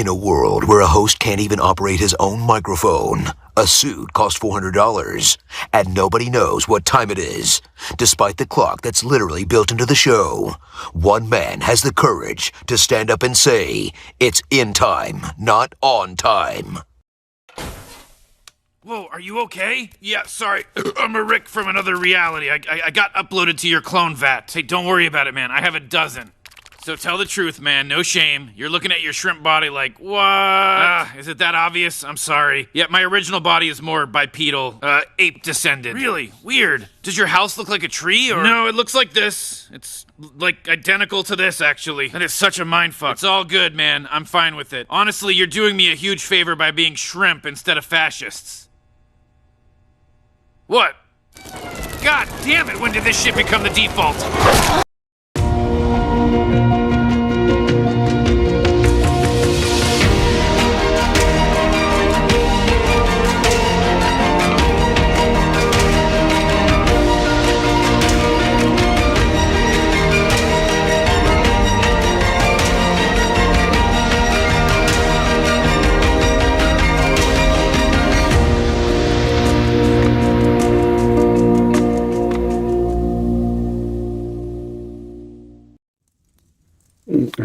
In a world where a host can't even operate his own microphone, a suit costs $400, and nobody knows what time it is, despite the clock that's literally built into the show. One man has the courage to stand up and say, it's in time, not on time. Whoa, are you okay? Yeah, sorry. I'm a Rick from another reality. I got uploaded to your clone vat. Hey, don't worry about it, man. I have a dozen. So tell the truth, man. No shame. You're looking at your shrimp body like, what? Is it that obvious? I'm sorry. Yeah, my original body is more bipedal, ape descended. Really? Weird. Does your house look like a tree, or? No, it looks like this. It's, like, identical to this, actually. And it's such a mindfuck. It's all good, man. I'm fine with it. Honestly, you're doing me a huge favor by being shrimp instead of fascists. What? God damn it, when did this shit become the default?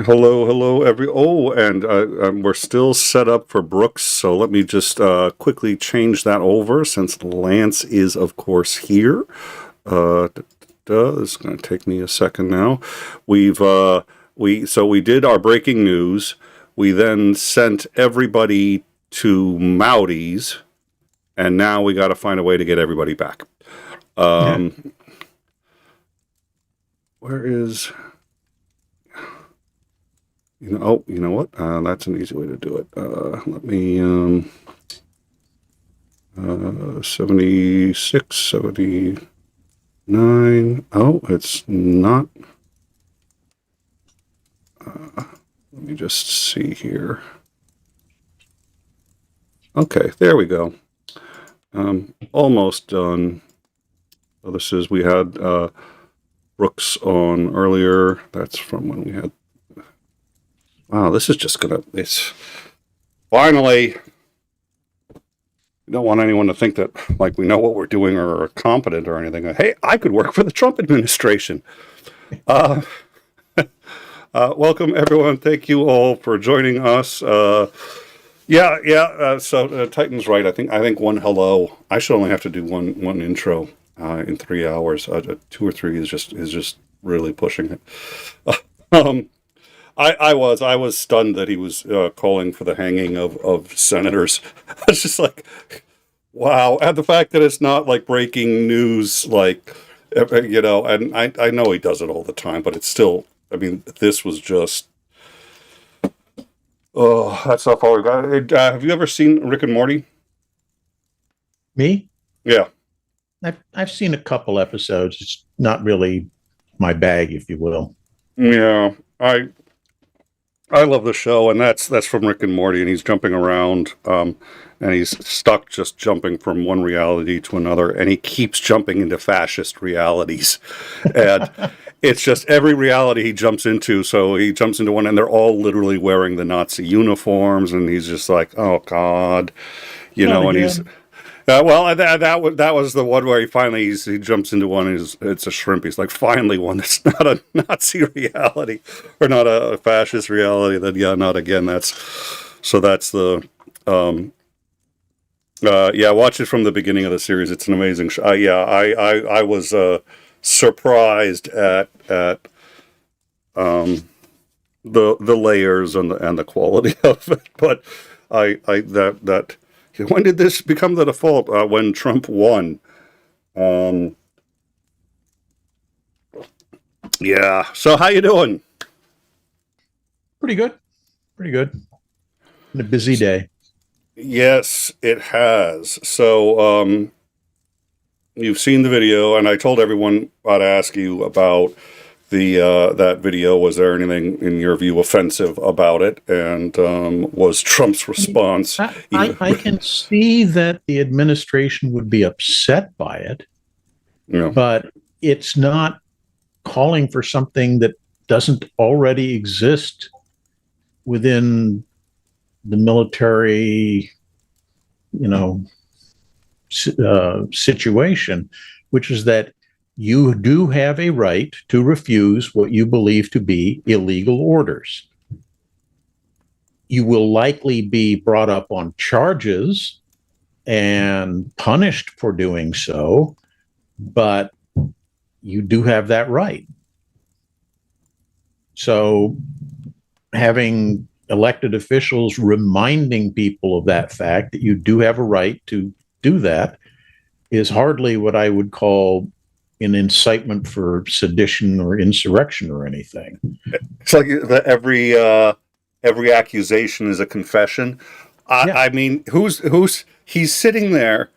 Hello, and we're still set up for Brooks, so let me just quickly change that over since Lance is, of course, here. This is going to take me a second now. We did our breaking news. We then sent everybody to Maudi's, and now we got to find a way to get everybody back. Where is... you know what? That's an easy way to do it. Let me, 76, 79. Oh, it's not. Let me just see here. Okay, there we go. Almost done. So this is, we had Brooks on earlier. That's from when we had. Wow, this is just it's finally, we don't want anyone to think that, like, we know what we're doing or are competent or anything. Hey, I could work for the Trump administration. Welcome, everyone. Thank you all for joining us. So Titan's right. I think one hello. I should only have to do one intro in 3 hours. 2 or 3 is just really pushing it. I was stunned that he was calling for the hanging of senators. I was just like, wow. And the fact that it's not like breaking news, like, you know, and I know he does it all the time, but it's still, I mean, this was just, oh, that's how far we got. Have you ever seen Rick and Morty? Me? Yeah. I've seen a couple episodes. It's not really my bag, if you will. Yeah, I love the show, and that's from Rick and Morty, and he's jumping around, and he's stuck just jumping from one reality to another, and he keeps jumping into fascist realities, and it's just every reality he jumps into. So he jumps into one, and they're all literally wearing the Nazi uniforms, and he's just like, oh God, you know, and he's. That was the one where he jumps into one. It's a shrimp. He's like, finally one that's not a Nazi reality or not a fascist reality. Then not again. That's the watch it from the beginning of the series. It's an amazing show. I was surprised at the layers and the quality of it. But when did this become the default? When Trump won. Yeah. So how you doing? Pretty good. Been a busy day. Yes, it has. So you've seen the video, and I told everyone I'd ask you about that video. Was there anything, in your view, offensive about it? And was Trump's response... I can see that the administration would be upset by it, but it's not calling for something that doesn't already exist within the military, situation, which is that you do have a right to refuse what you believe to be illegal orders. You will likely be brought up on charges and punished for doing so, but you do have that right. So having elected officials reminding people of that fact, that you do have a right to do that, is hardly what I would call an incitement for sedition or insurrection or anything. It's like every accusation is a confession. I mean, he's sitting there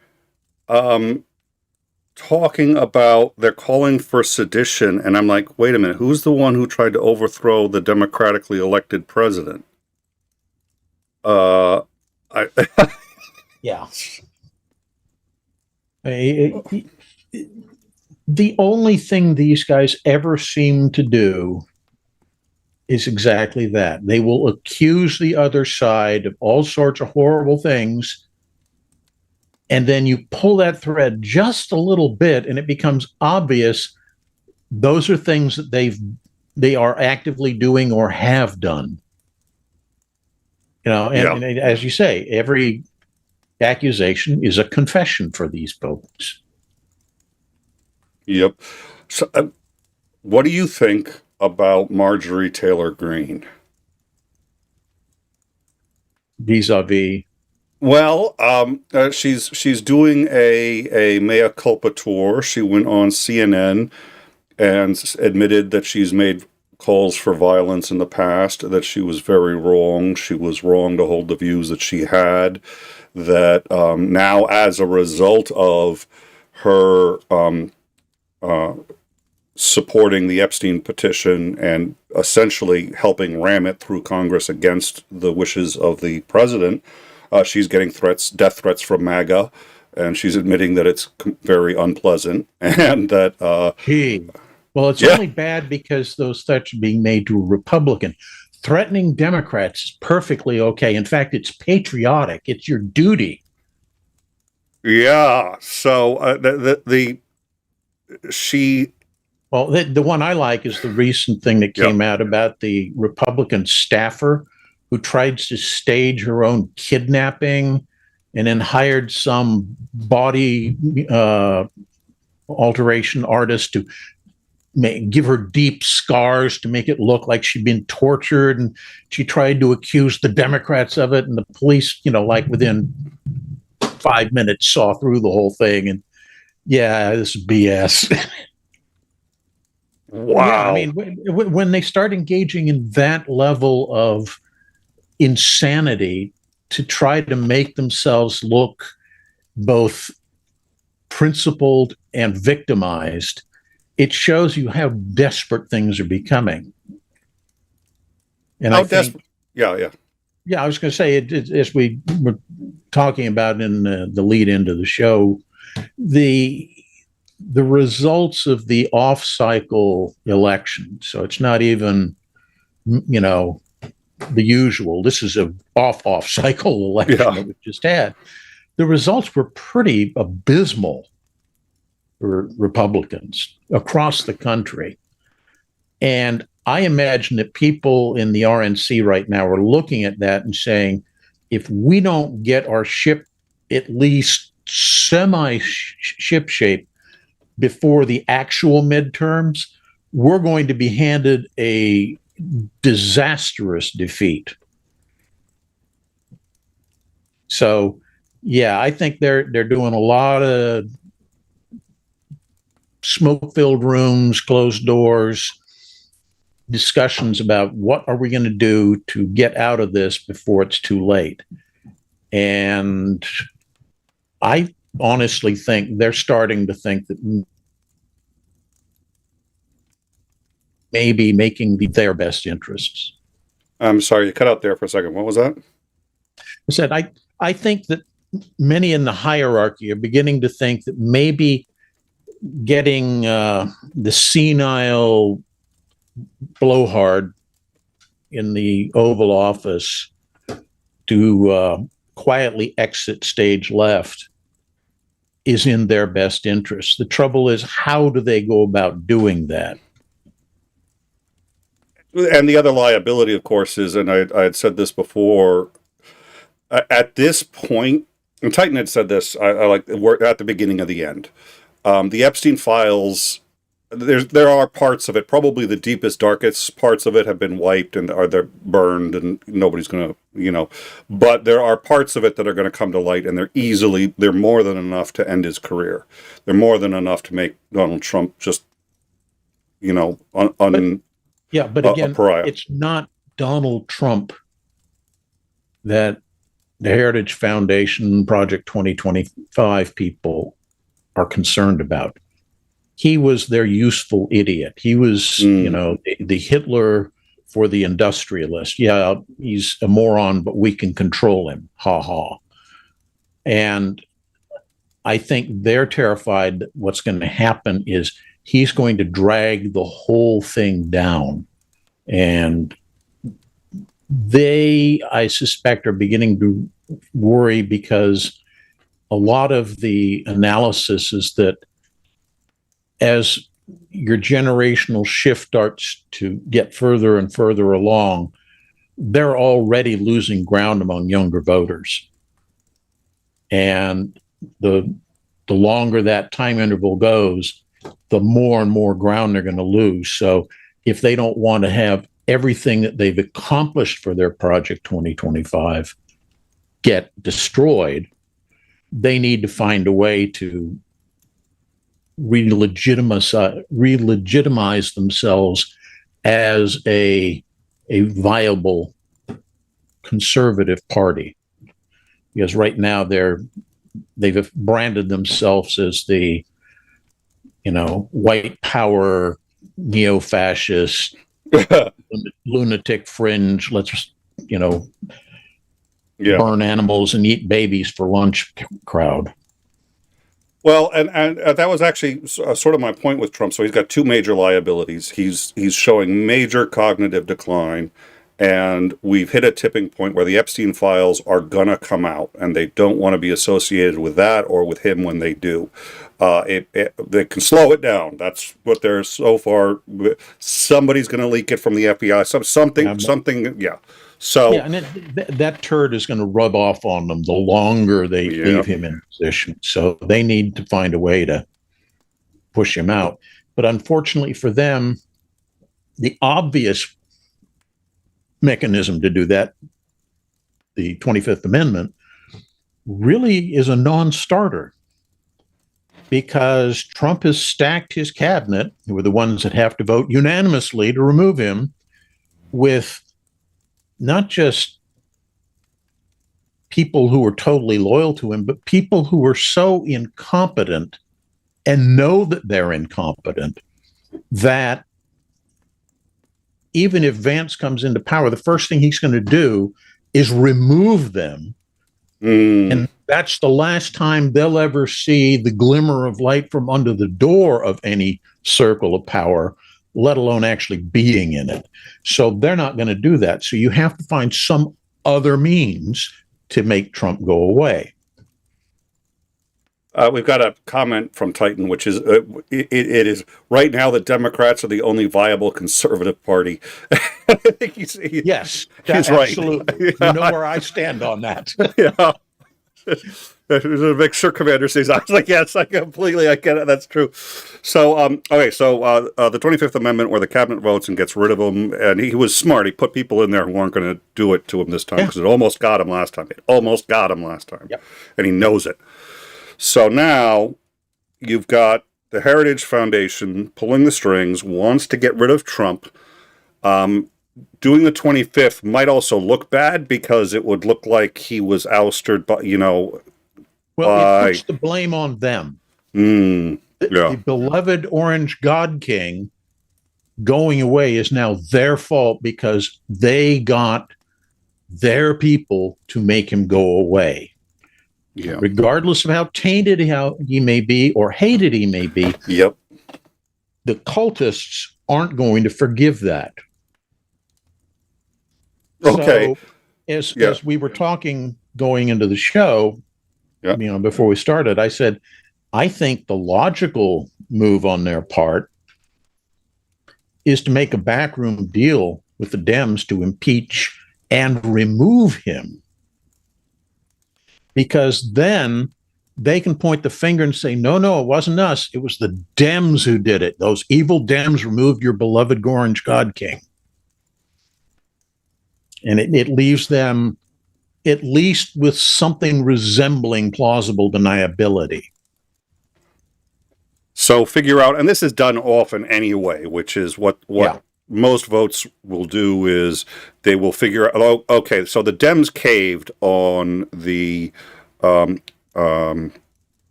talking about they're calling for sedition, and I'm like, wait a minute, who's the one who tried to overthrow the democratically elected president? Yeah. The only thing these guys ever seem to do is exactly that. They will accuse the other side of all sorts of horrible things, and then you pull that thread just a little bit, and it becomes obvious those are things that they are actively doing or have done. And as you say, every accusation is a confession for these folks. Yep. So, what do you think about Marjorie Taylor Greene? Vis-a-vis? Well, she's doing a mea culpa tour. She went on CNN and admitted that she's made calls for violence in the past, that she was very wrong. She was wrong to hold the views that she had, that now as a result of her supporting the Epstein petition and essentially helping ram it through Congress against the wishes of the president, she's getting death threats from MAGA, and she's admitting that it's very unpleasant, and that... Well, it's only bad because those threats are being made to a Republican. Threatening Democrats is perfectly okay. In fact, it's patriotic. It's your duty. Yeah. So the one I like is the recent thing that came out about the Republican staffer who tried to stage her own kidnapping and then hired some body alteration artist to give her deep scars to make it look like she'd been tortured, and she tried to accuse the Democrats of it, and the police, like within 5 minutes saw through the whole thing, and this is BS. Wow. Yeah, I mean, when they start engaging in that level of insanity to try to make themselves look both principled and victimized, it shows you how desperate things are becoming. And I think, yeah, I was going to say, as we were talking about in the lead into the show, the results of the off-cycle election. So it's not even, the usual. This is a off-cycle election that we just had. The results were pretty abysmal for Republicans across the country. And I imagine that people in the RNC right now are looking at that and saying, if we don't get our ship at least semi-ship shape before the actual midterms, we're going to be handed a disastrous defeat. So, I think they're doing a lot of smoke-filled rooms, closed doors, discussions about what are we going to do to get out of this before it's too late. And I honestly think they're starting to think that maybe making their best interests. I'm sorry, you cut out there for a second. What was that? I said, I think that many in the hierarchy are beginning to think that maybe getting the senile blowhard in the Oval Office to quietly exit stage left is in their best interest. The trouble is, how do they go about doing that? And the other liability, of course, is, and I had said this before, at this point, and Titan had said this, I like, we're at the beginning of the end. The Epstein Files, there are parts of it, probably the deepest, darkest parts of it have been wiped and they're burned and nobody's going to, but there are parts of it that are going to come to light, and they're more than enough to end his career. They're more than enough to make Donald Trump just, but again, it's not Donald Trump that the Heritage Foundation, Project 2025 people are concerned about. He was their useful idiot. He was, the Hitler for the industrialist. Yeah, he's a moron, but we can control him. Ha ha. And I think they're terrified that what's going to happen is he's going to drag the whole thing down. And they, I suspect, are beginning to worry because a lot of the analysis is that as your generational shift starts to get further and further along, they're already losing ground among younger voters. And the longer that time interval goes, the more and more ground they're going to lose. So if they don't want to have everything that they've accomplished for their Project 2025 get destroyed, they need to find a way to re-legitimize themselves as a viable conservative party. Because right now they've branded themselves as the white power, neo-fascist, lunatic fringe, let's burn animals and eat babies for lunch crowd. Well, and that was actually sort of my point with Trump. So he's got two major liabilities. He's showing major cognitive decline, and we've hit a tipping point where the Epstein Files are gonna come out, and they don't want to be associated with that or with him when they do. They can slow it down. That's what they're so far. Somebody's going to leak it from the FBI. Something. Yeah. So and that turd is going to rub off on them the longer they leave him in position. So they need to find a way to push him out. But unfortunately for them, the obvious mechanism to do that, the 25th Amendment, really is a non-starter. Because Trump has stacked his cabinet, who are the ones that have to vote unanimously to remove him, with not just people who are totally loyal to him, but people who are so incompetent and know that they're incompetent that even if Vance comes into power, the first thing he's going to do is remove them. And that's the last time they'll ever see the glimmer of light from under the door of any circle of power, let alone actually being in it. So they're not going to do that. So you have to find some other means to make Trump go away. We've got a comment from Titan, which is, it is right now the Democrats are the only viable conservative party. I think he's right. Absolutely. You know where I stand on that. Yeah. Make sure Commander says, I was like, yes, I get it. That's true. So, the 25th Amendment, where the cabinet votes and gets rid of him, and he was smart. He put people in there who weren't going to do it to him this time, because it almost got him last time. Yep. And he knows it. So now you've got the Heritage Foundation pulling the strings, wants to get rid of Trump. Doing the 25th might also look bad because it would look like he was ousted, but it puts the blame on them. The beloved Orange God King going away is now their fault because they got their people to make him go away. Yeah. Regardless of how tainted he may be or hated he may be. Yep. The cultists aren't going to forgive that. Okay. as we were talking going into the show, Yeah. Before we started, I said, I think the logical move on their part is to make a backroom deal with the Dems to impeach and remove him. Because then they can point the finger and say, no, it wasn't us. It was the Dems who did it. Those evil Dems removed your beloved Orange God King. And it leaves them at least with something resembling plausible deniability. So figure out, and this is done often anyway, which is what most votes will do is they will figure out, oh, okay, so the Dems caved on the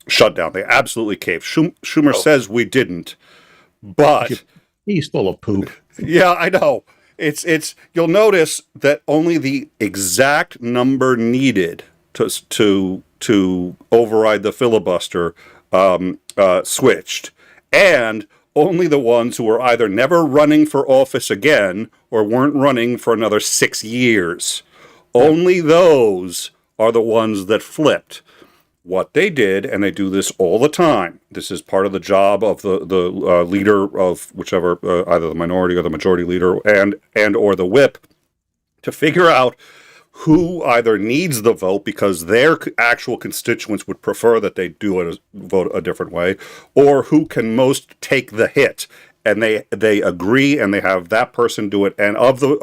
shutdown. They absolutely caved. Schumer says we didn't, but he's full of poop. Yeah, I know. It's you'll notice that only the exact number needed to override the filibuster switched, and only the ones who were either never running for office again or weren't running for another 6 years. Only those are the ones that flipped. What they did, and they do this all the time, this is part of the job of the leader of whichever, either the minority or the majority leader and or the whip, to figure out who either needs the vote because their actual constituents would prefer that they vote a different way, or who can most take the hit. And they agree, and they have that person do it. And of the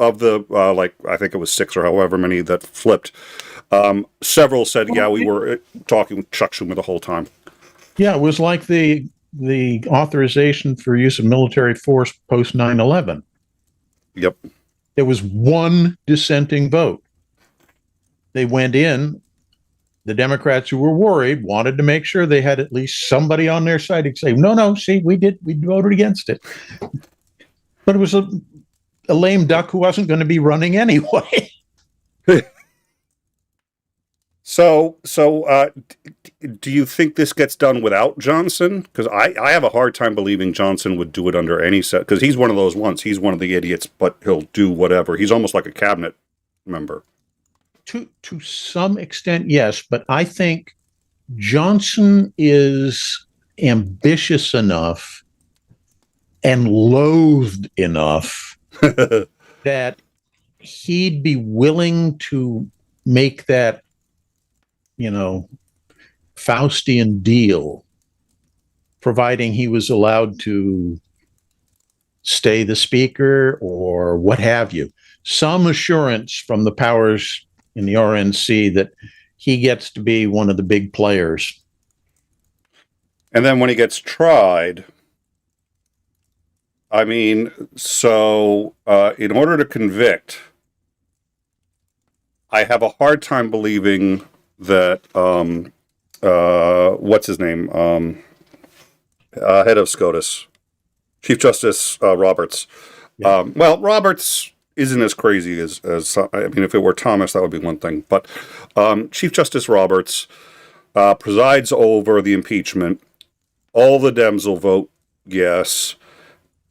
like, I think it was 6 or however many that flipped, several said, yeah, we were talking with Chuck Schumer the whole time. Yeah, it was like the authorization for use of military force post 9/11. Yep. There was one dissenting vote. They went in. The Democrats who were worried wanted to make sure they had at least somebody on their side to say, no, see, we voted against it. But it was a lame duck who wasn't going to be running anyway. So, do you think this gets done without Johnson? Because I have a hard time believing Johnson would do it under any set, because he's one of those ones. He's one of the idiots, but he'll do whatever. He's almost like a cabinet member. To some extent, yes, but I think Johnson is ambitious enough and loathed enough that he'd be willing to make that, Faustian deal, providing he was allowed to stay the speaker or what have you. Some assurance from the powers in the RNC that he gets to be one of the big players. And then when he gets tried, in order to convict, I have a hard time believing that, what's his name? Head of SCOTUS, Chief Justice Roberts. Yeah. Roberts isn't as crazy as if it were Thomas, that would be one thing. But Chief Justice Roberts presides over the impeachment. All the Dems will vote yes.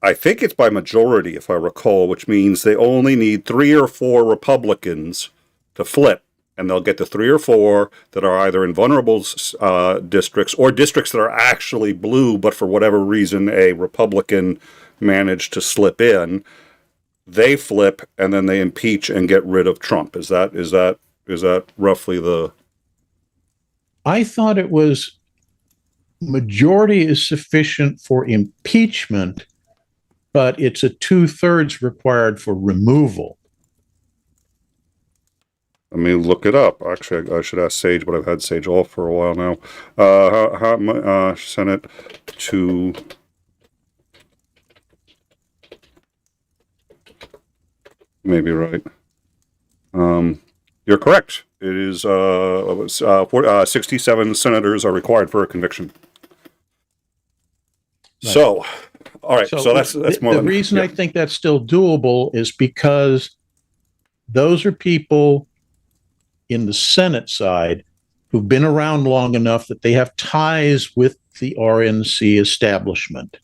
I think it's by majority, if I recall, which means they only need 3 or 4 Republicans to flip, and they'll get the 3 or 4 that are either in vulnerable districts or districts that are actually blue, but for whatever reason a Republican managed to slip in. They flip, and then they impeach and get rid of Trump. Is that roughly the? I thought it was majority is sufficient for impeachment, but it's a 2/3 required for removal. Let me look it up. Actually, I should ask Sage, but I've had Sage off for a while now. Senate to. Maybe right. You're correct. It is 67 senators are required for a conviction. Right. So, all right. So that's more. The reason I think that's still doable is because those are people in the Senate side who've been around long enough that they have ties with the RNC establishment.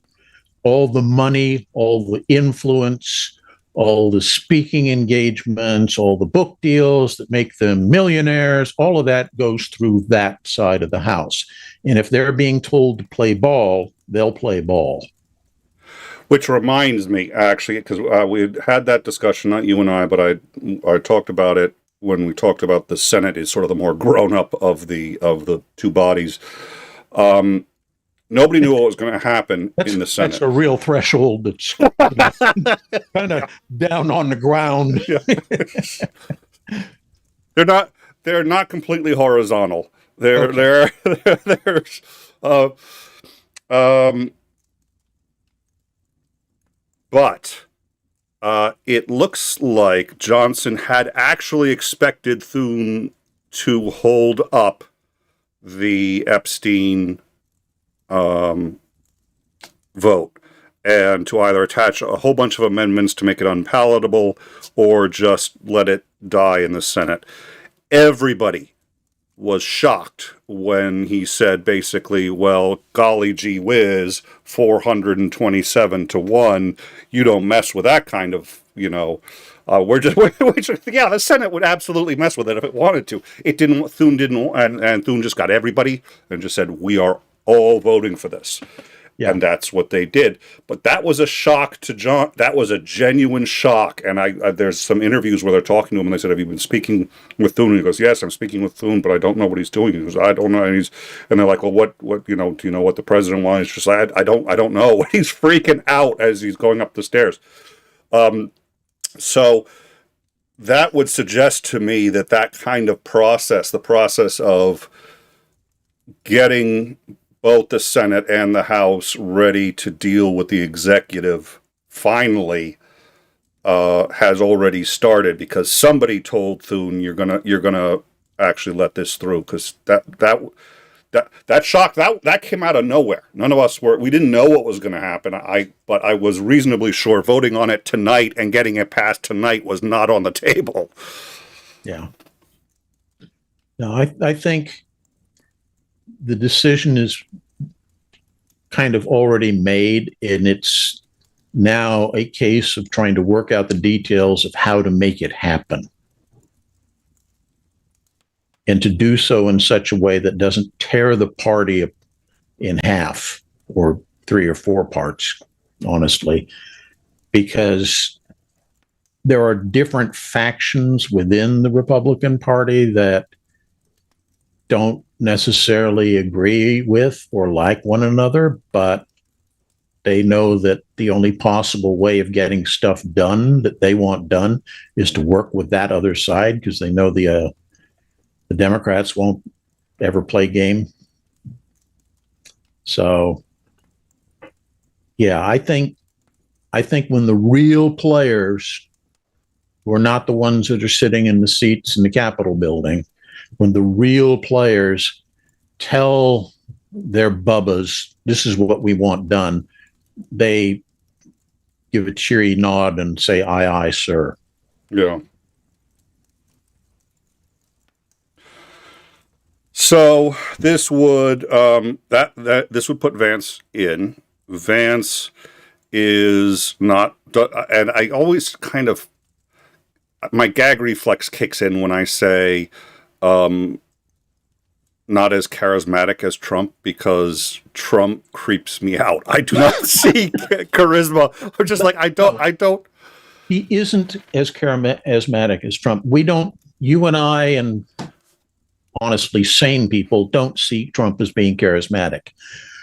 All the money, all the influence, all the speaking engagements, all the book deals that make them millionaires, all of that goes through that side of the house. And if they're being told to play ball, they'll play ball. Which reminds me, actually, because we had that discussion, not you and I, but I talked about it when we talked about the Senate is sort of the more grown-up of the two bodies. Nobody knew what was going to happen in the Senate. That's a real threshold that's kind of down on the ground. They're not completely horizontal. But it looks like Johnson had actually expected Thune to hold up the Epstein vote and to either attach a whole bunch of amendments to make it unpalatable or just let it die in the Senate. Everybody was shocked when he said basically, well, golly gee whiz, 427-1, you don't mess with that kind of, the Senate would absolutely mess with it if it wanted to. Thune didn't, and Thune just got everybody and just said, we are all voting for this. Yeah. And that's what they did. But that was a shock to John. That was a genuine shock. And there's some interviews where they're talking to him, and they said, have you been speaking with Thune? And he goes, yes, I'm speaking with Thune, but I don't know what he's doing. He goes, I don't know. And they're like, well, what, do you know what the president wants? He's just like, I don't know. He's freaking out as he's going up the stairs. So that would suggest to me that kind of process, the process of getting both the Senate and the House ready to deal with the executive finally has already started, because somebody told Thune you're gonna actually let this through, because that shock that came out of nowhere. None of us we didn't know what was going to happen. But I was reasonably sure voting on it tonight and getting it passed tonight was not on the table. Yeah. No, I think the decision is kind of already made, and it's now a case of trying to work out the details of how to make it happen. And to do so in such a way that doesn't tear the party in half or 3 or 4 parts, honestly, because there are different factions within the Republican Party that don't necessarily agree with or like one another, but they know that the only possible way of getting stuff done that they want done is to work with that other side, because they know the Democrats won't ever play game. So, yeah, I think when the real players, who are not the ones that are sitting in the seats in the Capitol building, when the real players tell their bubbas, this is what we want done, they give a cheery nod and say, aye, aye, sir. Yeah. So this would this would put Vance in. Vance is not, and I always kind of, my gag reflex kicks in when I say not as charismatic as Trump, because Trump creeps me out. I do not see charisma. I'm just like, I don't. He isn't as charismatic as Trump. You and I, and honestly, sane people don't see Trump as being charismatic.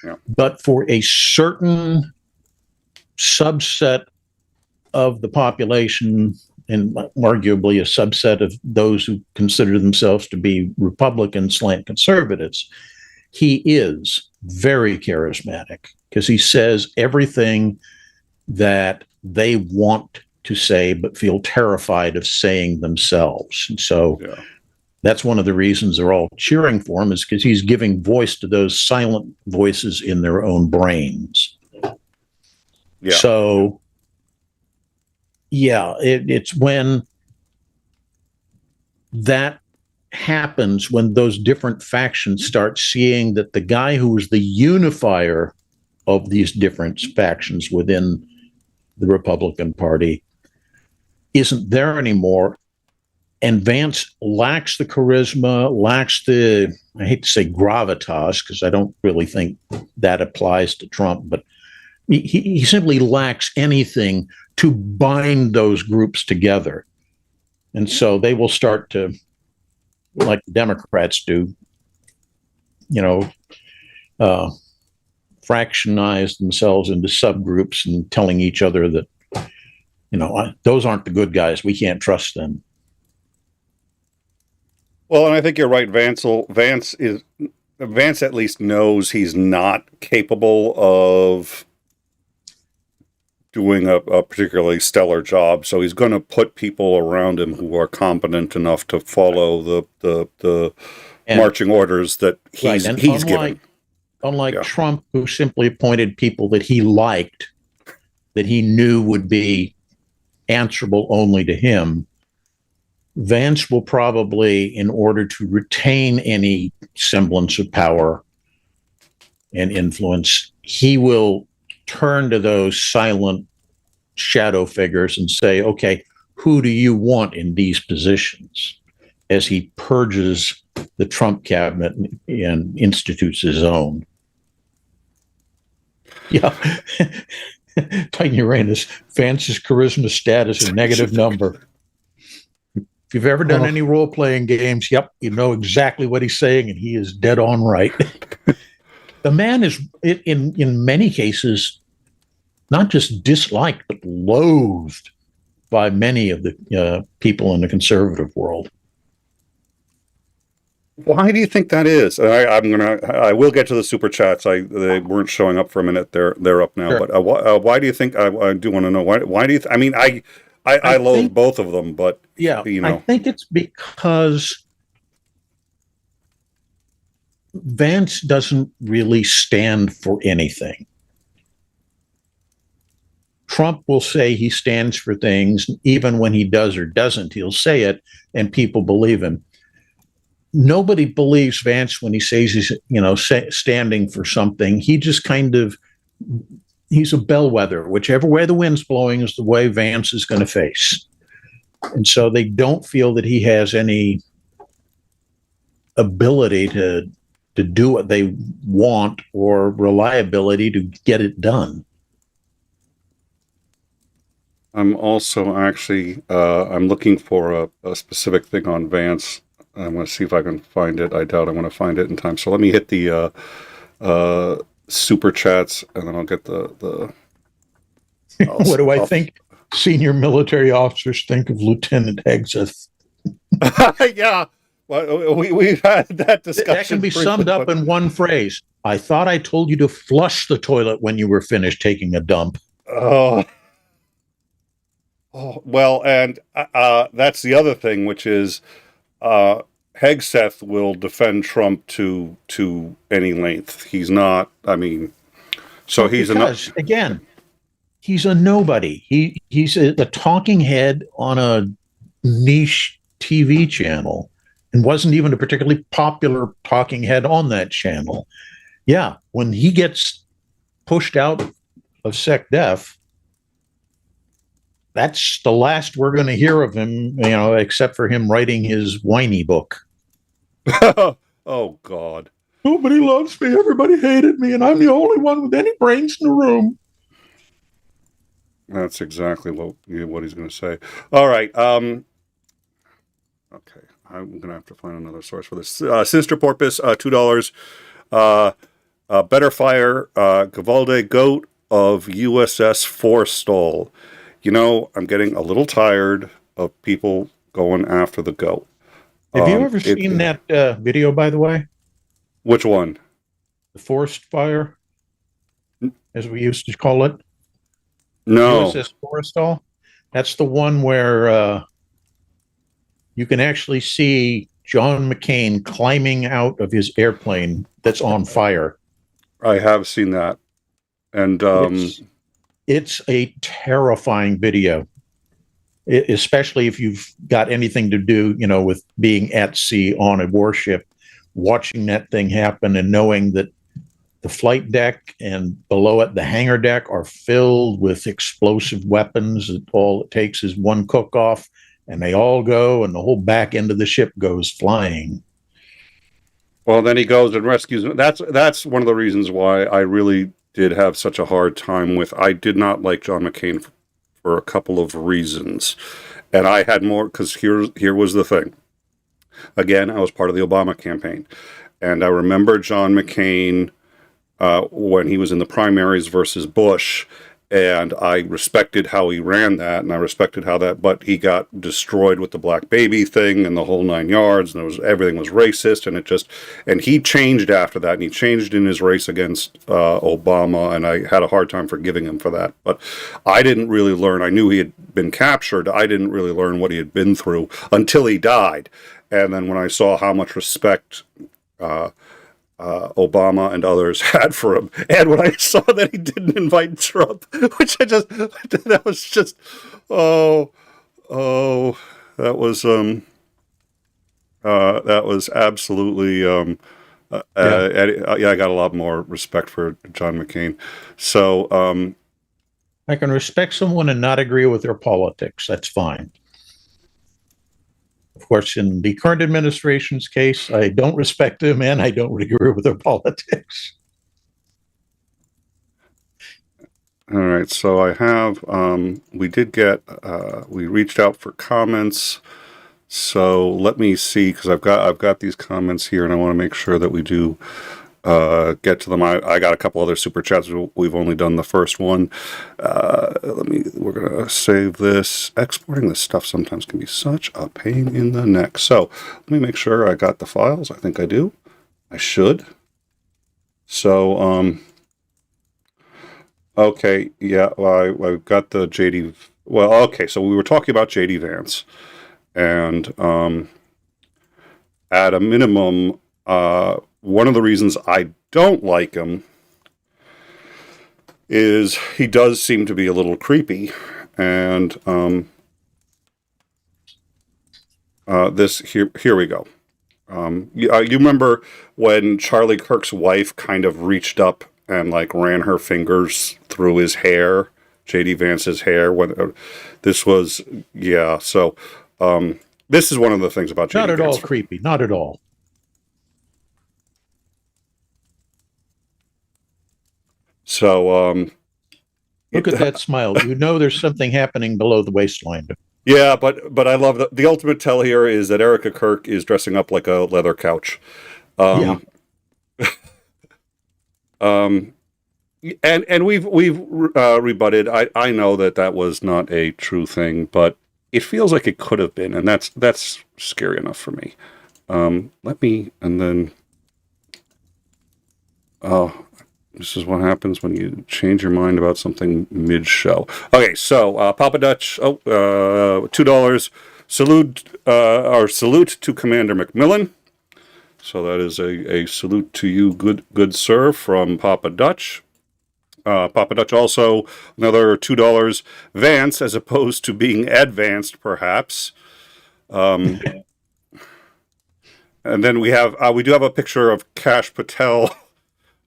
Yeah. But for a certain subset of the population, and arguably a subset of those who consider themselves to be Republican/conservatives, he is very charismatic, because he says everything that they want to say but feel terrified of saying themselves. And so that's one of the reasons they're all cheering for him, is because he's giving voice to those silent voices in their own brains. Yeah. So, yeah, it's when that happens, when those different factions start seeing that the guy who is the unifier of these different factions within the Republican Party isn't there anymore. And Vance lacks the charisma, lacks the, I hate to say gravitas, because I don't really think that applies to Trump, but he simply lacks anything to bind those groups together. And so they will start to, like the Democrats do, fractionize themselves into subgroups and telling each other that, those aren't the good guys. We can't trust them. Well, and I think you're right. Vance at least knows he's not capable of doing a particularly stellar job, so he's going to put people around him who are competent enough to follow the marching orders that he's given. Unlike Trump, who simply appointed people that he liked, that he knew would be answerable only to him, Vance will probably, in order to retain any semblance of power and influence, he will turn to those silent shadow figures and say, okay, who do you want in these positions, as he purges the Trump cabinet and institutes his own. Yeah. Titan Uranus, Vance's charisma status a negative number. If you've ever done any role-playing games, yep, you know exactly what he's saying, and he is dead on right. The man is, in many cases, not just disliked, but loathed by many of the people in the conservative world. Why do you think that is? I will get to the super chats. They weren't showing up for a minute. They're up now. Sure. But why do you think? I do want to know why do you? I mean, I loathe both of them, but yeah, I think it's because Vance doesn't really stand for anything. Trump will say he stands for things, even when he does or doesn't, he'll say it, and people believe him. Nobody believes Vance when he says he's, standing for something. He just he's a bellwether. Whichever way the wind's blowing is the way Vance is going to face. And so they don't feel that he has any ability to do what they want or reliability to get it done. I'm also actually, I'm looking for a specific thing on Vance. I'm going to see if I can find it. I doubt I'm going to find it in time. So let me hit the super chats, and then I'll get the what do I think senior military officers think of Lieutenant Hegseth? Yeah. Well, we've had that discussion. That can be summed up in one phrase. I thought I told you to flush the toilet when you were finished taking a dump. Oh, well, and that's the other thing, which is Hegseth will defend Trump to any length. He's not. I mean, so he's again, he's a nobody. He's a talking head on a niche TV channel, and wasn't even a particularly popular talking head on that channel. Yeah, when he gets pushed out of SecDef, that's the last we're going to hear of him, except for him writing his whiny book. Oh, God. Nobody loves me. Everybody hated me, and I'm the only one with any brains in the room. That's exactly what he's going to say. All right. Okay. I'm going to have to find another source for this. Sinister Porpoise, $2. Better Fire, 𝐒𝐚𝐦𝐚𝐫 of USS Forrestal. I'm getting a little tired of people going after the goat. Have you ever seen that video, by the way? Which one? The forest fire, as we used to call it. No. USS Forrestal. That's the one where you can actually see John McCain climbing out of his airplane that's on fire. I have seen that. And it's a terrifying video, especially if you've got anything to do, with being at sea on a warship, watching that thing happen and knowing that the flight deck and below it, the hangar deck, are filled with explosive weapons. All it takes is one cook-off, and they all go, and the whole back end of the ship goes flying. Well, then he goes and rescues him. That's one of the reasons why I really did have such a hard time with. I did not like John McCain for a couple of reasons, and I had more because here was the thing. Again, I was part of the Obama campaign, and I remember John McCain when he was in the primaries versus Bush, and I respected how he ran that, and I respected how that, but he got destroyed with the black baby thing and the whole 9 yards, and everything was racist, and he changed after that, and he changed in his race against Obama, and I had a hard time forgiving him for that. But I didn't really learn. I knew he had been captured. I didn't really learn what he had been through until he died. And then when I saw how much respect Obama and others had for him, and when I saw that he didn't invite Trump, which that was just, that was absolutely, yeah, I got a lot more respect for John McCain. So, I can respect someone and not agree with their politics. That's fine. Of course, in the current administration's case, I don't respect them and I don't agree with their politics. All right, so I have, we did get, we reached out for comments. So let me see, because I've got these comments here, and I want to make sure that we do get to them. I got a couple other super chats. We've only done the first one. We're gonna save this. Exporting this stuff sometimes can be such a pain in the neck. So let me make sure I got the files. I think I do. I should. So okay, yeah. Well, I've got the JD. Well, okay. So we were talking about JD Vance, and at a minimum, one of the reasons I don't like him is he does seem to be a little creepy, and here we go. You remember when Charlie Kirk's wife kind of reached up and like ran her fingers through his hair, JD Vance's hair, when this was, yeah. So this is one of the things about JD Not at Vance. all creepy. Not at all. So look at that smile. You know there's something happening below the waistline. Yeah, but I love the ultimate tell here is that Erica Kirk is dressing up like a leather couch. Yeah. And we've rebutted. I know that was not a true thing, but it feels like it could have been, and that's scary enough for me. This is what happens when you change your mind about something mid-show. Okay, so Papa Dutch, $2. Salute to Commander McMillan. So that is a salute to you, good sir, from Papa Dutch. Papa Dutch also another $2. Vance, as opposed to being advanced, perhaps. And then we do have a picture of Kash Patel.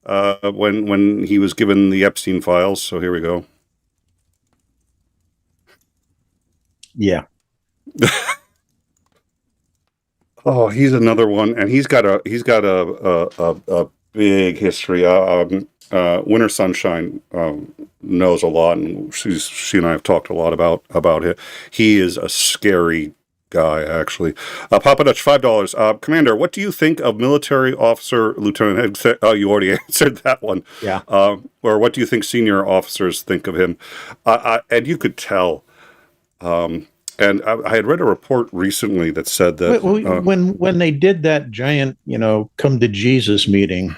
When he was given the Epstein Files, so here we go. Yeah. Oh, he's another one, and he's got a big history. Winter Sunshine knows a lot, and she and I have talked a lot about it. He is a scary guy, actually. Papa Dutch, $5. Commander, what do you think of military officer Lieutenant? You already answered that one. Yeah. Or what do you think senior officers think of him? And you could tell. And I had read a report recently that said that when they did that giant, come to Jesus meeting,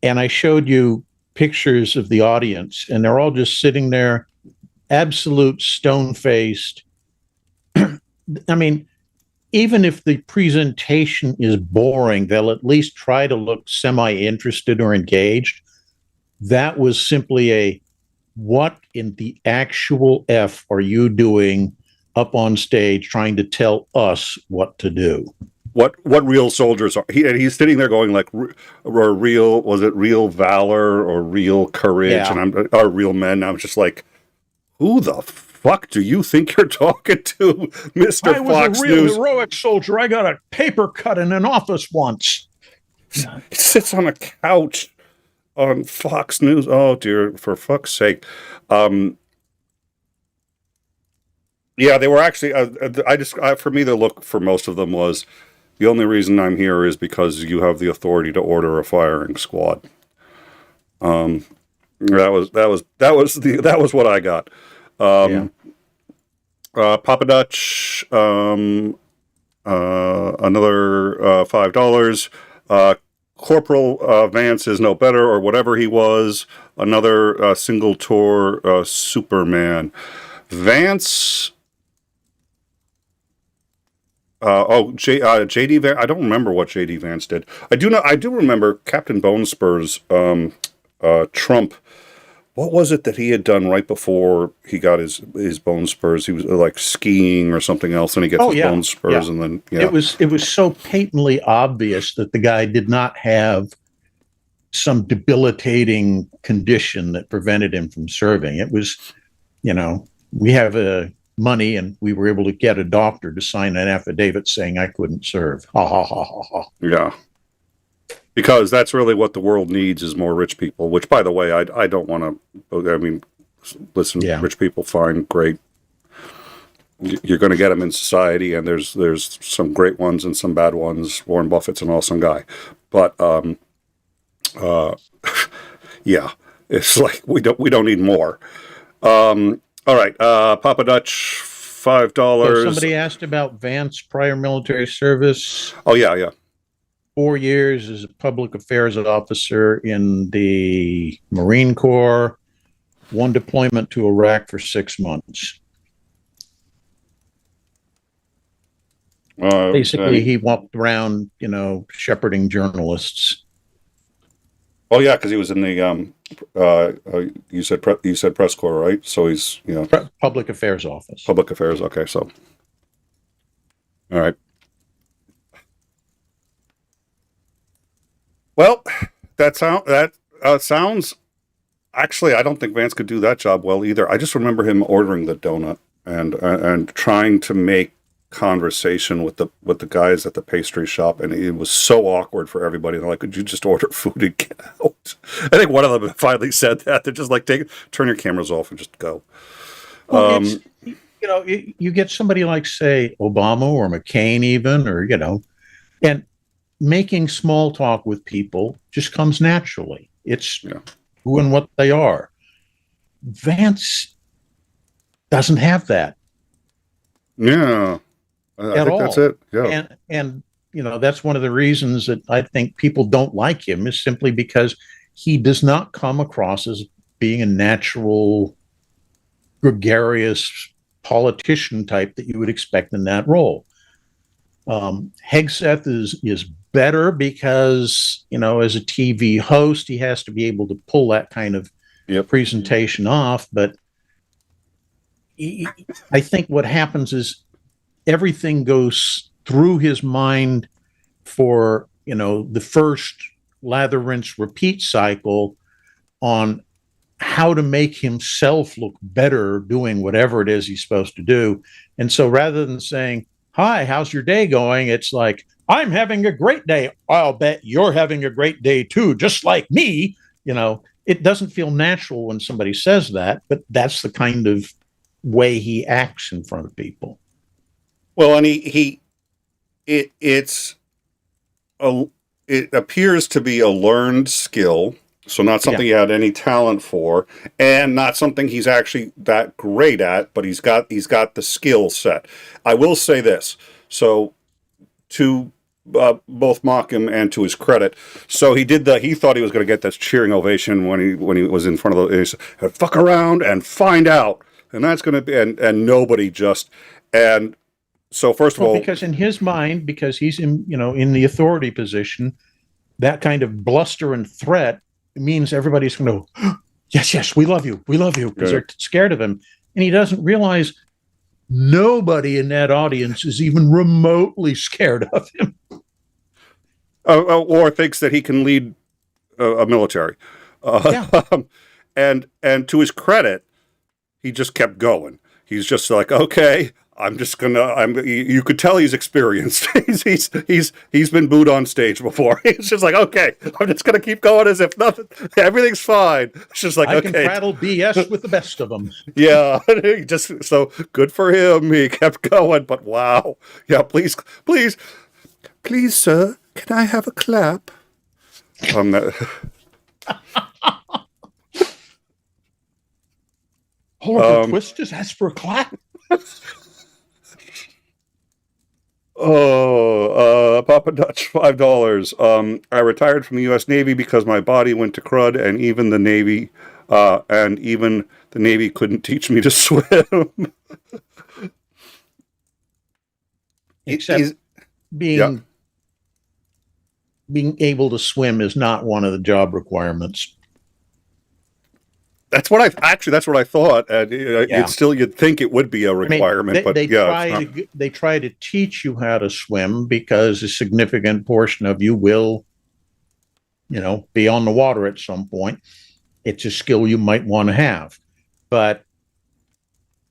and I showed you pictures of the audience, and they're all just sitting there, absolute stone-faced. I mean, even if the presentation is boring, they'll at least try to look semi-interested or engaged. That was simply what in the actual F are you doing up on stage trying to tell us what to do? what real soldiers are. He's sitting there going like, was it real valor or real courage, and or real men? I'm just like, who the fuck do you think you're talking to, Mr. Fox News? I was a real heroic soldier. I got a paper cut in an office once. He sits on a couch on Fox News. Oh dear, for fuck's sake. Yeah, they were actually. For me, the look for most of them was, the only reason I'm here is because you have the authority to order a firing squad. That was what I got. Papa Dutch, another $5. Corporal Vance is no better, or whatever he was. Another single tour Superman. Vance. JD Vance. I don't remember what JD Vance did. I do remember Captain Bone Spurs. Trump. What was it that he had done right before he got his bone spurs? He was like skiing or something else, and he gets his bone spurs, and then it was so patently obvious that the guy did not have some debilitating condition that prevented him from serving. It was, we have money, and we were able to get a doctor to sign an affidavit saying I couldn't serve. Ha ha ha ha ha. Yeah. Because that's really what the world needs, is more rich people, which, by the way, I don't want to, I mean, listen, rich people, fine, great. You're going to get them in society, and there's some great ones and some bad ones. Warren Buffett's an awesome guy. But, yeah, it's like we don't need more. All right, Papa Dutch, $5. So somebody asked about Vance prior military service. Oh, yeah. 4 years as a public affairs officer in the Marine Corps, one deployment to Iraq for 6 months. Basically, he walked around, shepherding journalists. Oh yeah, because he was in the you said press corps, right? So he's public affairs office. Public affairs. Okay, so all right. Well, that sounds. Actually, I don't think Vance could do that job well either. I just remember him ordering the donut and trying to make conversation with the guys at the pastry shop, and it was so awkward for everybody. They're like, "Could you just order food and get out?" I think one of them finally said that. They're just like, turn your cameras off and just go. Well, you get somebody like, say, Obama or McCain, even, or and making small talk with people just comes naturally. It's who and what they are. Vance doesn't have that. Yeah. I think that's it. Yeah. And that's one of the reasons that I think people don't like him, is simply because he does not come across as being a natural, gregarious politician type that you would expect in that role. 𝐒𝐤𝐿 is better because, as a TV host, he has to be able to pull that kind of presentation off. But I think what happens is everything goes through his mind for, the first lather, rinse, repeat cycle on how to make himself look better doing whatever it is he's supposed to do. And so rather than saying, "Hi, how's your day going?" it's like, "I'm having a great day. I'll bet you're having a great day too, just like me." It doesn't feel natural when somebody says that, but that's the kind of way he acts in front of people. Well, and it appears to be a learned skill. So not something he had any talent for, and not something he's actually that great at, but he's got the skill set. I will say this. So to both mock him and to his credit, so he thought he was going to get this cheering ovation when he was in front of he said, "Fuck around and find out." And that's going to be, and nobody just, and so first of all, because in his mind, because he's in the authority position, that kind of bluster and threat means everybody's going to go, yes, we love you, because they're scared of him. And he doesn't realize Nobody in that audience is even remotely scared of him. Or thinks that he can lead a military. Yeah. And to his credit, he just kept going. He's just like, okay, you could tell he's experienced. he's been booed on stage before. He's just like, okay, I'm just gonna keep going as if nothing, everything's fine. It's just like, I okay, can prattle BS with the best of them. yeah, so good for him. He kept going, but wow, yeah, please, sir, can I have a clap? Oliver Twist just asked for a clap. Papa Dutch, $5. I retired from the U.S. Navy because my body went to crud, and even the Navy couldn't teach me to swim. Except being able to swim is not one of the job requirements. That's what I thought. And you'd think it would be a requirement, they try to teach you how to swim because a significant portion of you will, be on the water at some point. It's a skill you might want to have, but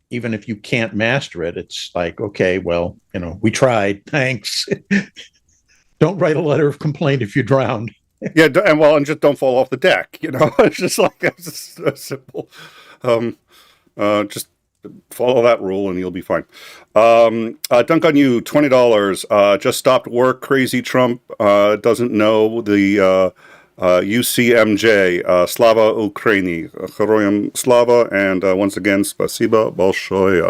even if you can't master it, it's like, okay, well, we tried. Thanks. Don't write a letter of complaint if you drowned. Yeah, and just don't fall off the deck. It's just like it's simple. Just follow that rule and you'll be fine. Dunk on you, $20. Just stopped work. Crazy Trump doesn't know the 𝐒𝐸𝐬𝐚𝐬, Slava Ukraini, Heroyam Slava, and once again, Spasiba Bolshoy,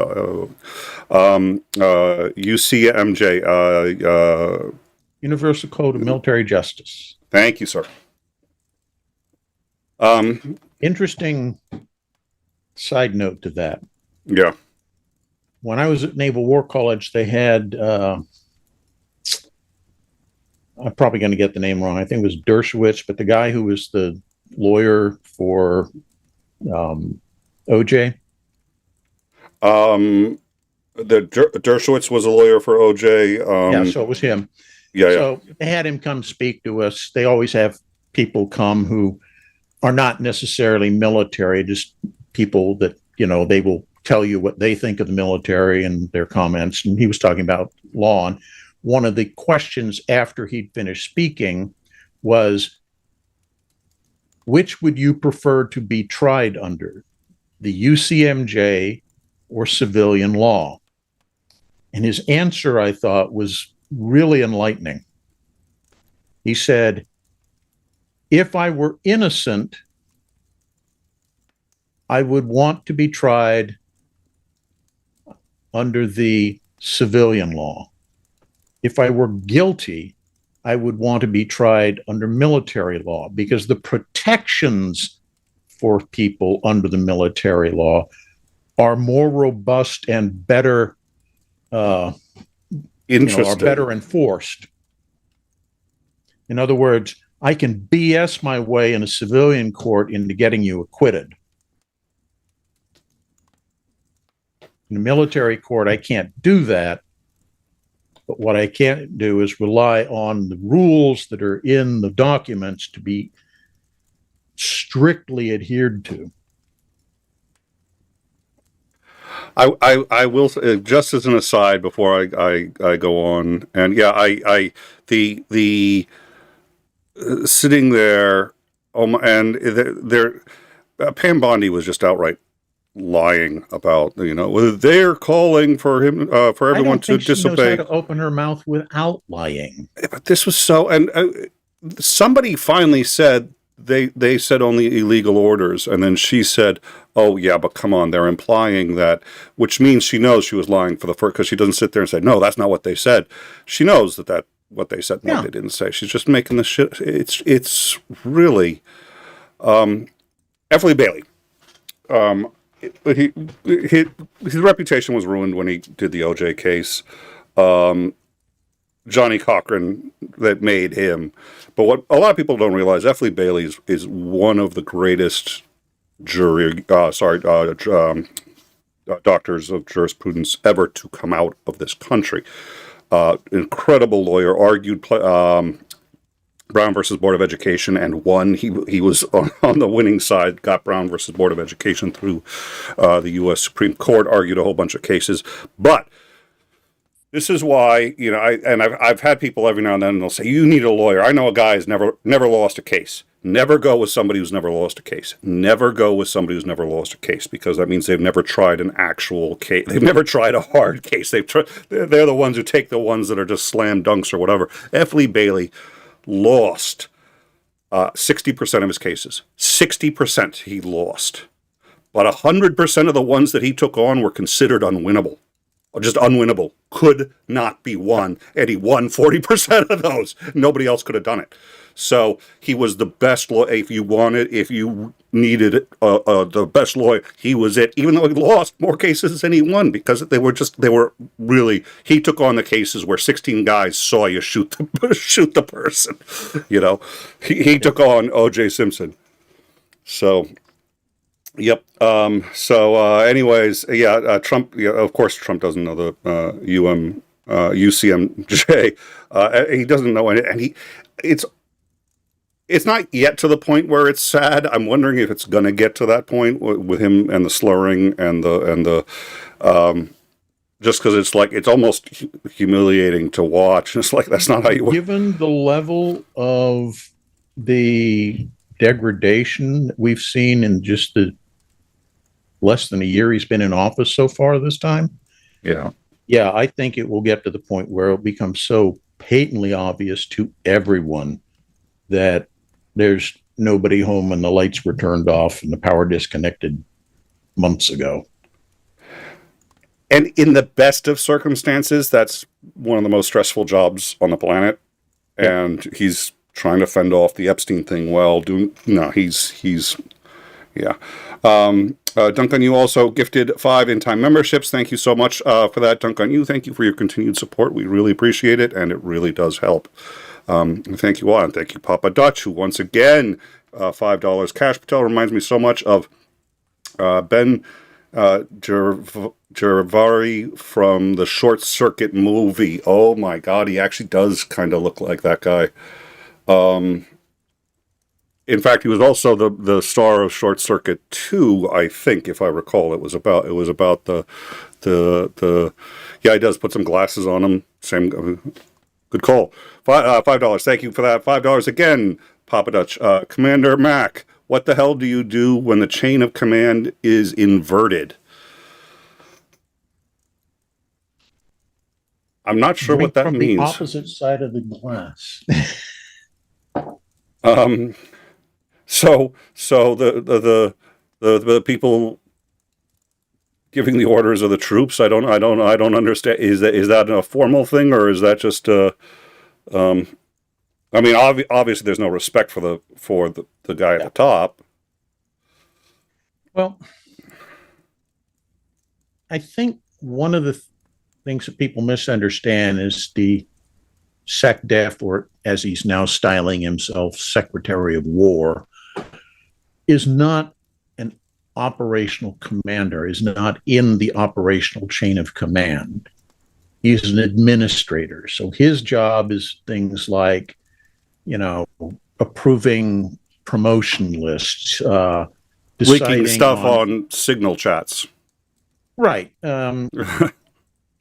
𝐒𝐸𝐬𝐚𝐬, Universal Code of Military Justice. Thank you, sir. Interesting side note to that. Yeah. When I was at Naval War College, they had, I'm probably going to get the name wrong. I think it was 𝐍𝐸𝐜𝐚𝐬, but the guy who was the lawyer for OJ. The 𝐍𝐸𝐜𝐚𝐬 was a lawyer for OJ. So it was him. So they had him come speak to us. They always have people come who are not necessarily military, just people that, they will tell you what they think of the military and their comments. And he was talking about law. And one of the questions after he'd finished speaking was, which would you prefer to be tried under, the 𝐒𝐸𝐚𝐬 or civilian law? And his answer, I thought, was really enlightening. He said, if I were innocent, I would want to be tried under the civilian law. If I were guilty, I would want to be tried under military law, because the protections for people under the military law are more robust and better are better enforced. In other words, I can BS my way in a civilian court into getting you acquitted. In a military court, I can't do that. But what I can do is rely on the rules that are in the documents to be strictly adhered to. I will, just as an aside before I go on, and the sitting there, and Pam Bondi was just outright lying about, they're calling for him, for everyone to disobey. She knows how to open her mouth without lying. But this was so, and somebody finally said, they said only illegal orders, and then she said, oh yeah, but come on, they're implying that, which means she knows she was lying for the first, because she doesn't sit there and say, no, that's not what they said. She knows that what they said and what they didn't say. She's just making the shit. It's really, F. Lee Bailey. His reputation was ruined when he did the OJ case. Johnny Cochran that made him. But what a lot of people don't realize, F. Lee Bailey is one of the greatest doctors of jurisprudence ever to come out of this country. Incredible lawyer, argued Brown versus Board of Education and won. He was on the winning side, got Brown versus Board of Education through the U.S. Supreme Court, argued a whole bunch of cases. But this is why, I've had people every now and then, they'll say, you need a lawyer. I know a guy who's never lost a case. Never go with somebody who's never lost a case. Never go with somebody who's never lost a case, because that means they've never tried an actual case. They've never tried a hard case. They're the ones who take the ones that are just slam dunks or whatever. F. Lee Bailey lost 60% of his cases. 60% he lost. But 100% of the ones that he took on were considered unwinnable. Or just unwinnable. Could not be won. And he won 40% of those. Nobody else could have done it. So he was the best lawyer. If you needed the best lawyer, he was it. Even though he lost more cases than he won, because they were really, he took on the cases where 16 guys saw you shoot the person. He took on O.J. Simpson. So, yep. Anyways, Trump. Yeah, of course, Trump doesn't know the UCMJ. He doesn't know it, and it's not yet to the point where it's sad. I'm wondering if it's going to get to that point with him and the slurring and the just because it's like, it's almost humiliating to watch. It's like, that's not how you. Given the level of the degradation that we've seen in just the less than a year he's been in office so far this time. Yeah, I think it will get to the point where it'll become so patently obvious to everyone that there's nobody home and the lights were turned off and the power disconnected months ago. And in the best of circumstances, that's one of the most stressful jobs on the planet. And he's trying to fend off the Epstein thing while doing, Duncan, you also gifted 5 in-time memberships. Thank you so much for that, Duncan. Thank you for your continued support. We really appreciate it, and it really does help. Thank you all, and thank you, Papa Dutch, who once again, $5 cash. Patel reminds me so much of Ben Gervari from the Short Circuit movie. Oh my God, he actually does kind of look like that guy. In fact, he was also the star of Short Circuit 2, I think, if I recall. It was about the he does put some glasses on him. Same. Good call. $5. Thank you for that. $5 again, Papa Dutch. Commander Mac, what the hell do you do when the chain of command is inverted? I'm not sure what that means. The opposite side of the glass. So the people giving the orders of the troops. I don't understand. Is that a formal thing, or is that just obviously there's no respect for the guy at the top. Well, I think one of the things that people misunderstand is the SecDef, or as he's now styling himself, Secretary of War, is not an operational commander, is not in the operational chain of command. He's an administrator. So his job is things like, approving promotion lists, leaking stuff on signal chats. Right.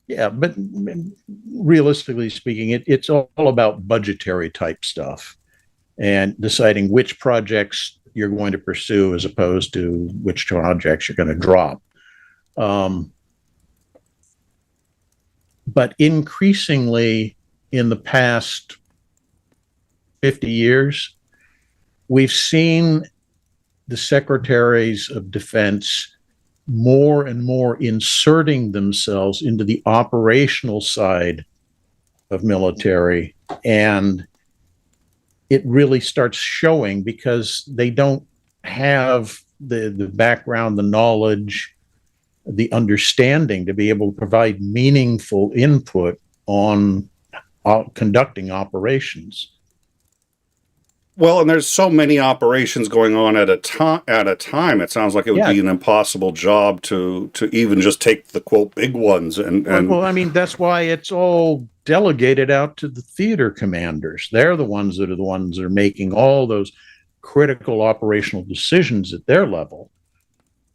Yeah, but realistically speaking, it's all about budgetary type stuff and deciding which projects you're going to pursue as opposed to which projects you're going to drop. But increasingly in the past 50 years, we've seen the secretaries of defense more and more inserting themselves into the operational side of military, and it really starts showing because they don't have the background, the knowledge, the understanding to be able to provide meaningful input on conducting operations. Well, and there's so many operations going on at a time. It sounds like it would be an impossible job to even just take the quote big ones. Well, I mean, that's why it's all delegated out to the theater commanders. They're the ones that are making all those critical operational decisions at their level,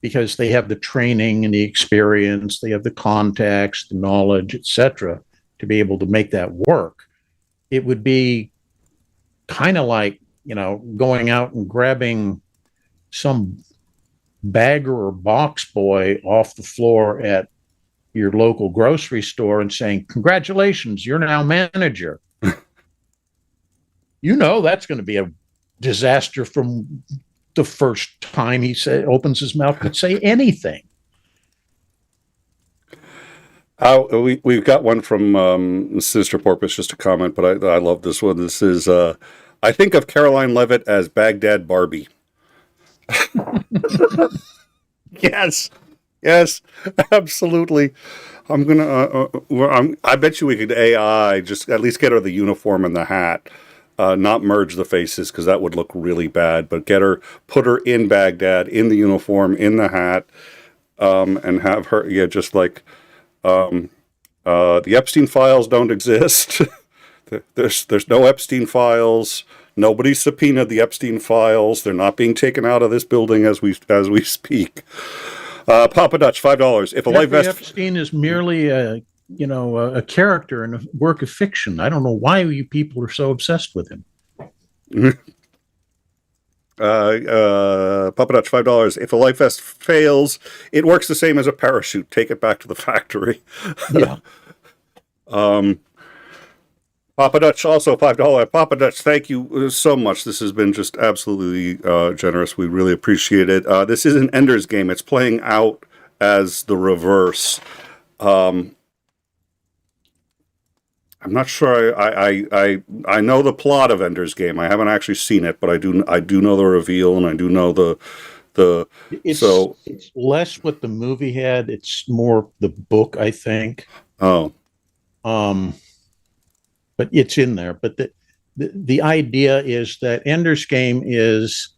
because they have the training and the experience, they have the contacts, the knowledge, etc., to be able to make that work. It would be kind of like, going out and grabbing some bagger or box boy off the floor at your local grocery store and saying, "Congratulations, you're now manager." That's going to be a disaster from the first time he opens his mouth, could say anything. We've got one from Sister Porpoise, just a comment, but I love this one. This is, I think of Caroline Leavitt as Baghdad Barbie. Yes, absolutely. I bet you we could AI, just at least get her the uniform and the hat. Not merge the faces, because that would look really bad, but put her in Baghdad, in the uniform, in the hat, and have her, just like, the Epstein Files don't exist. There's no Epstein Files. Nobody subpoenaed the Epstein Files. They're not being taken out of this building as we speak. Papa Dutch, $5. If a life vest. Epstein is merely a character in a work of fiction. I don't know why you people are so obsessed with him. Papa Dutch, $5. If a life vest fails, it works the same as a parachute. Take it back to the factory. Yeah. Papa Dutch, also $5. Papa Dutch, thank you so much. This has been just absolutely generous. We really appreciate it. This is an Ender's Game. It's playing out as the reverse. I'm not sure. I know the plot of Ender's Game. I haven't actually seen it, but I do know the reveal, and I do know the. It's less what the movie had. It's more the book, I think. Oh. But it's in there. But the idea is that Ender's Game is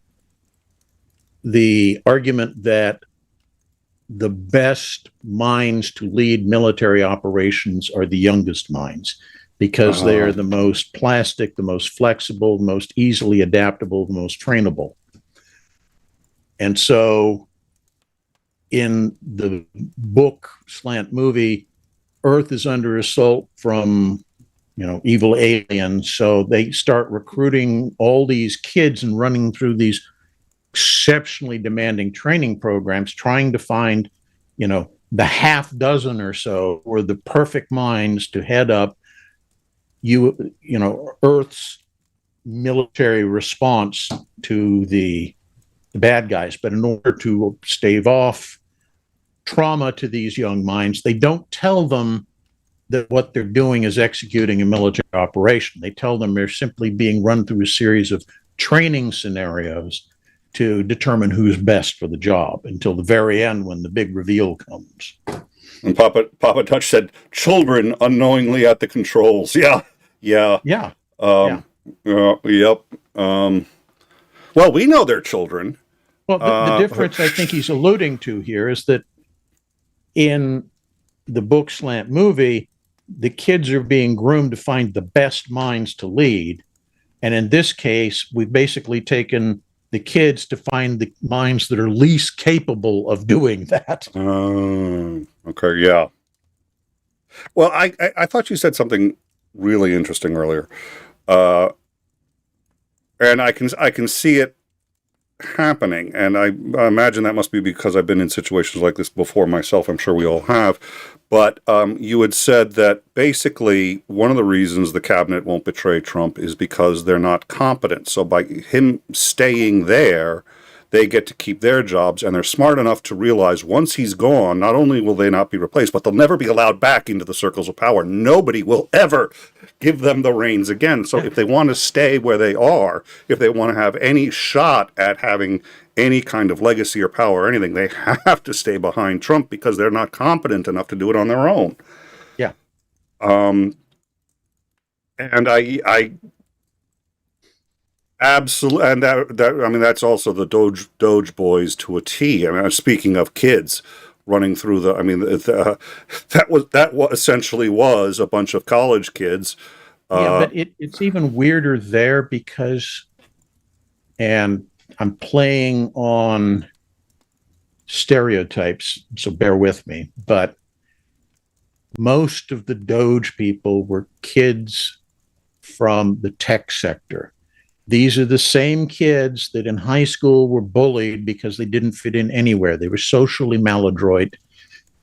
the argument that the best minds to lead military operations are the youngest minds, because they are the most plastic, the most flexible, the most easily adaptable, the most trainable. And so in the book slant movie, Earth is under assault from evil aliens. So they start recruiting all these kids and running through these exceptionally demanding training programs, trying to find, the half dozen or so, or the perfect minds to head up, Earth's military response to the bad guys. But in order to stave off trauma to these young minds, they don't tell them that what they're doing is executing a military operation. They tell them they're simply being run through a series of training scenarios to determine who's best for the job, until the very end when the big reveal comes. And Papa Dutch said, "Children unknowingly at the controls." Yeah. Yep. Well, we know they're children. Well, the difference I think he's alluding to here is that in the book slant movie, the kids are being groomed to find the best minds to lead. And in this case, we've basically taken the kids to find the minds that are least capable of doing that. Okay, yeah. Well, I thought you said something really interesting earlier. And I can see it happening, and I imagine that must be because I've been in situations like this before myself. I'm sure we all have. But you had said that basically one of the reasons the cabinet won't betray Trump is because they're not competent. So by him staying there, they get to keep their jobs, and they're smart enough to realize once he's gone, not only will they not be replaced, but they'll never be allowed back into the circles of power. Nobody will ever give them the reins again. So if they want to stay where they are, if they want to have any shot at having any kind of legacy or power or anything, they have to stay behind Trump because they're not competent enough to do it on their own. Yeah. And I Absolutely, and I mean, that's also the Doge boys to a T. I mean, speaking of kids running through the, I mean, that essentially was a bunch of college kids. Yeah, but it's even weirder there because, and I'm playing on stereotypes, so bear with me, but most of the Doge people were kids from the tech sector. These are the same kids that in high school were bullied because they didn't fit in anywhere. They were socially maladroit.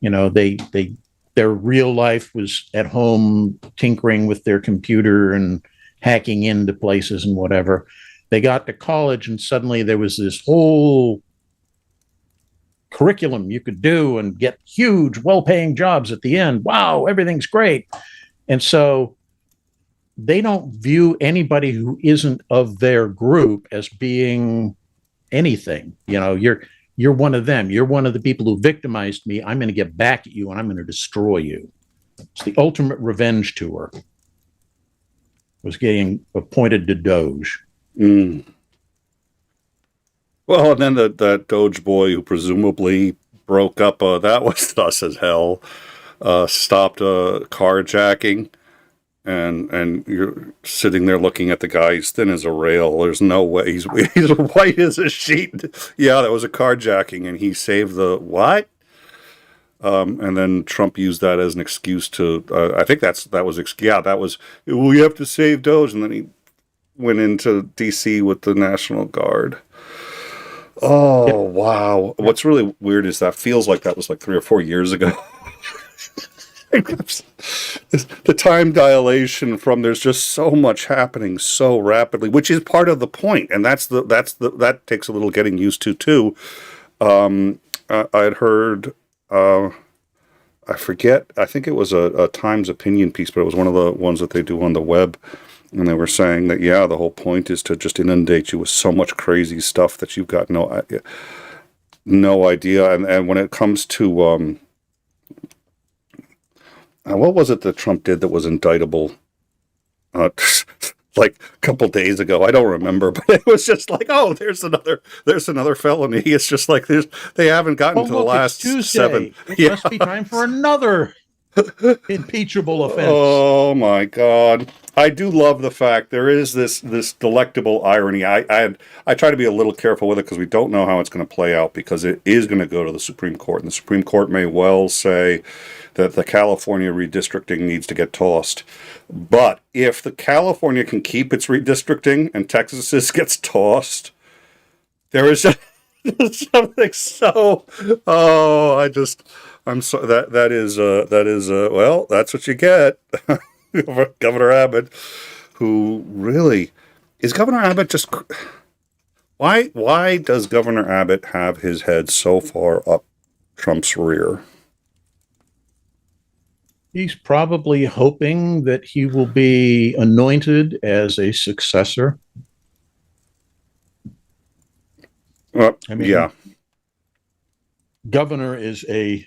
You know, their real life was at home tinkering with their computer and hacking into places and whatever. They got to college and suddenly there was this whole curriculum you could do and get huge, well-paying jobs at the end. Wow, everything's great. And so they don't view anybody who isn't of their group as being anything. You know, you're one of them. You're one of the people who victimized me. I'm going to get back at you and I'm going to destroy you. It's the ultimate revenge tour. Was getting appointed to Doge. Mm. Well, and then that Doge boy who presumably broke up, that was us as hell, stopped carjacking. And you're sitting there looking at the guy. He's thin as a rail. There's no way. He's white as a sheet. Yeah, that was a carjacking, and he saved the what? And then Trump used that as an excuse to. I think that was. We have to save Doge, and then he went into D.C. with the National Guard. Oh wow! What's really weird is that feels like that was like 3 or 4 years ago. The time dilation from there's just so much happening so rapidly, which is part of the point, and that takes a little getting used to too. I'd heard, I forget, I think it was a Times opinion piece, but it was one of the ones that they do on the web, and they were saying that the whole point is to just inundate you with so much crazy stuff that you've got no idea, and when it comes to what was it that Trump did that was indictable? Like a couple days ago, I don't remember, but it was just like, oh, there's another felony. It's just like they haven't gotten to the last 7. It must be time for another impeachable offense. Oh my God! I do love the fact there is this delectable irony. I try to be a little careful with it because we don't know how it's going to play out because it is going to go to the Supreme Court, and the Supreme Court may well say that the California redistricting needs to get tossed. But if the California can keep its redistricting and Texas's gets tossed, there is just something so. Oh, I'm so that is well, that's what you get. Governor Abbott, who really is Governor Abbott just. Why does Governor Abbott have his head so far up Trump's rear? He's probably hoping that he will be anointed as a successor. Yeah. Governor is a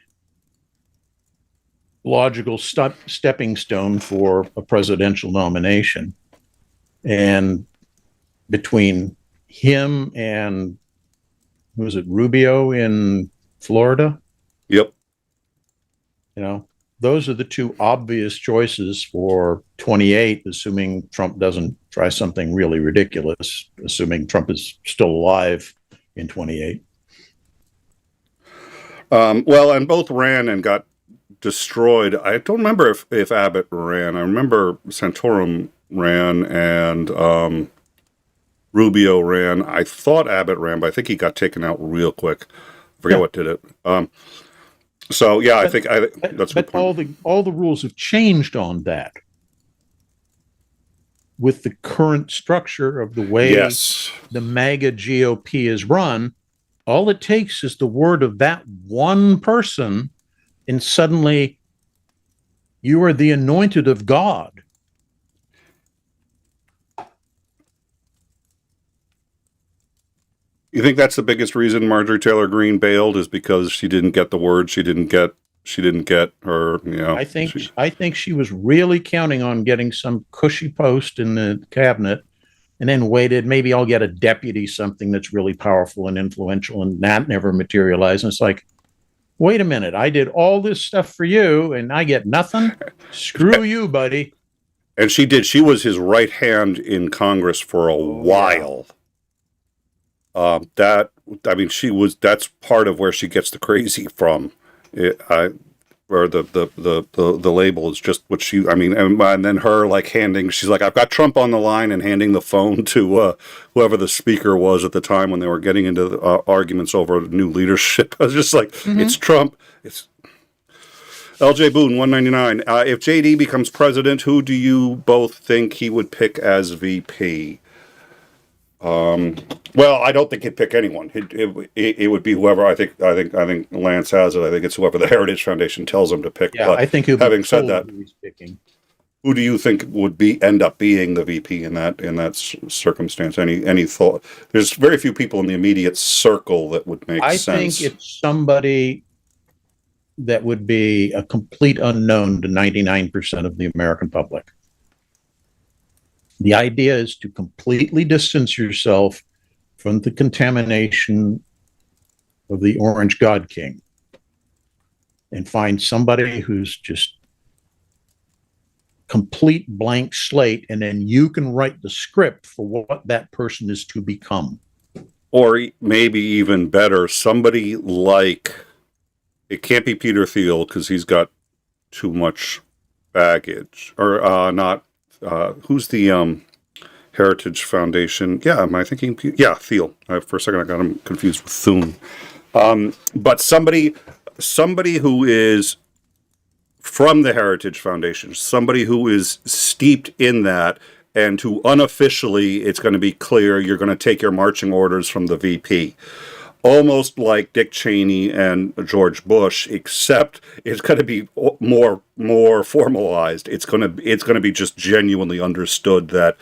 logical stepping stone for a presidential nomination. And between him and, was it Rubio in Florida? Yep. You know, those are the two obvious choices for 28, assuming Trump doesn't try something really ridiculous, assuming Trump is still alive in 28. Well, and both ran and got destroyed. I don't remember if Abbott ran. I remember Santorum ran and Rubio ran. I thought Abbott ran, but I think he got taken out real quick. I forget what did it. So yeah, I think that's a good point. All the rules have changed on that with the current structure of the way the MAGA GOP is run. All it takes is the word of that one person, and suddenly you are the anointed of God. You think that's the biggest reason Marjorie Taylor Greene bailed is because she didn't get the word, she didn't get her, you know. I think she was really counting on getting some cushy post in the cabinet, and then waited. Maybe I'll get a deputy, something that's really powerful and influential, and that never materialized. And it's like, wait a minute, I did all this stuff for you and I get nothing? Screw you, buddy. And she did. She was his right hand in Congress for a while. That's part of where she gets the crazy from. Or the label is just what she, and then her like she's like, I've got Trump on the line, and handing the phone to whoever the speaker was at the time when they were getting into arguments over new leadership. I was just like, It's Trump. It's LJ Boone, 199. If JD becomes president, who do you both think he would pick as VP? Well, I don't think he'd pick anyone. It would be whoever. I think Lance has it. I think it's whoever the Heritage Foundation tells him to pick. Yeah, but I think having said that, who do you think would end up being the VP in that circumstance? Any thought? There's very few people in the immediate circle that would make sense. I think it's somebody that would be a complete unknown to 99% of the American public. The idea is to completely distance yourself from the contamination of the Orange God King and find somebody who's just complete blank slate, and then you can write the script for what that person is to become. Or maybe even better, somebody like, it can't be Peter Thiel because he's got too much baggage, or not. Who's the Heritage Foundation? Yeah, am I thinking? Yeah, Thiel. For a second, I got him confused with Thune. But somebody who is from the Heritage Foundation, somebody who is steeped in that, and who unofficially, it's going to be clear you're going to take your marching orders from the VP. Almost like Dick Cheney and George Bush, except it's going to be more formalized. It's going to be just genuinely understood that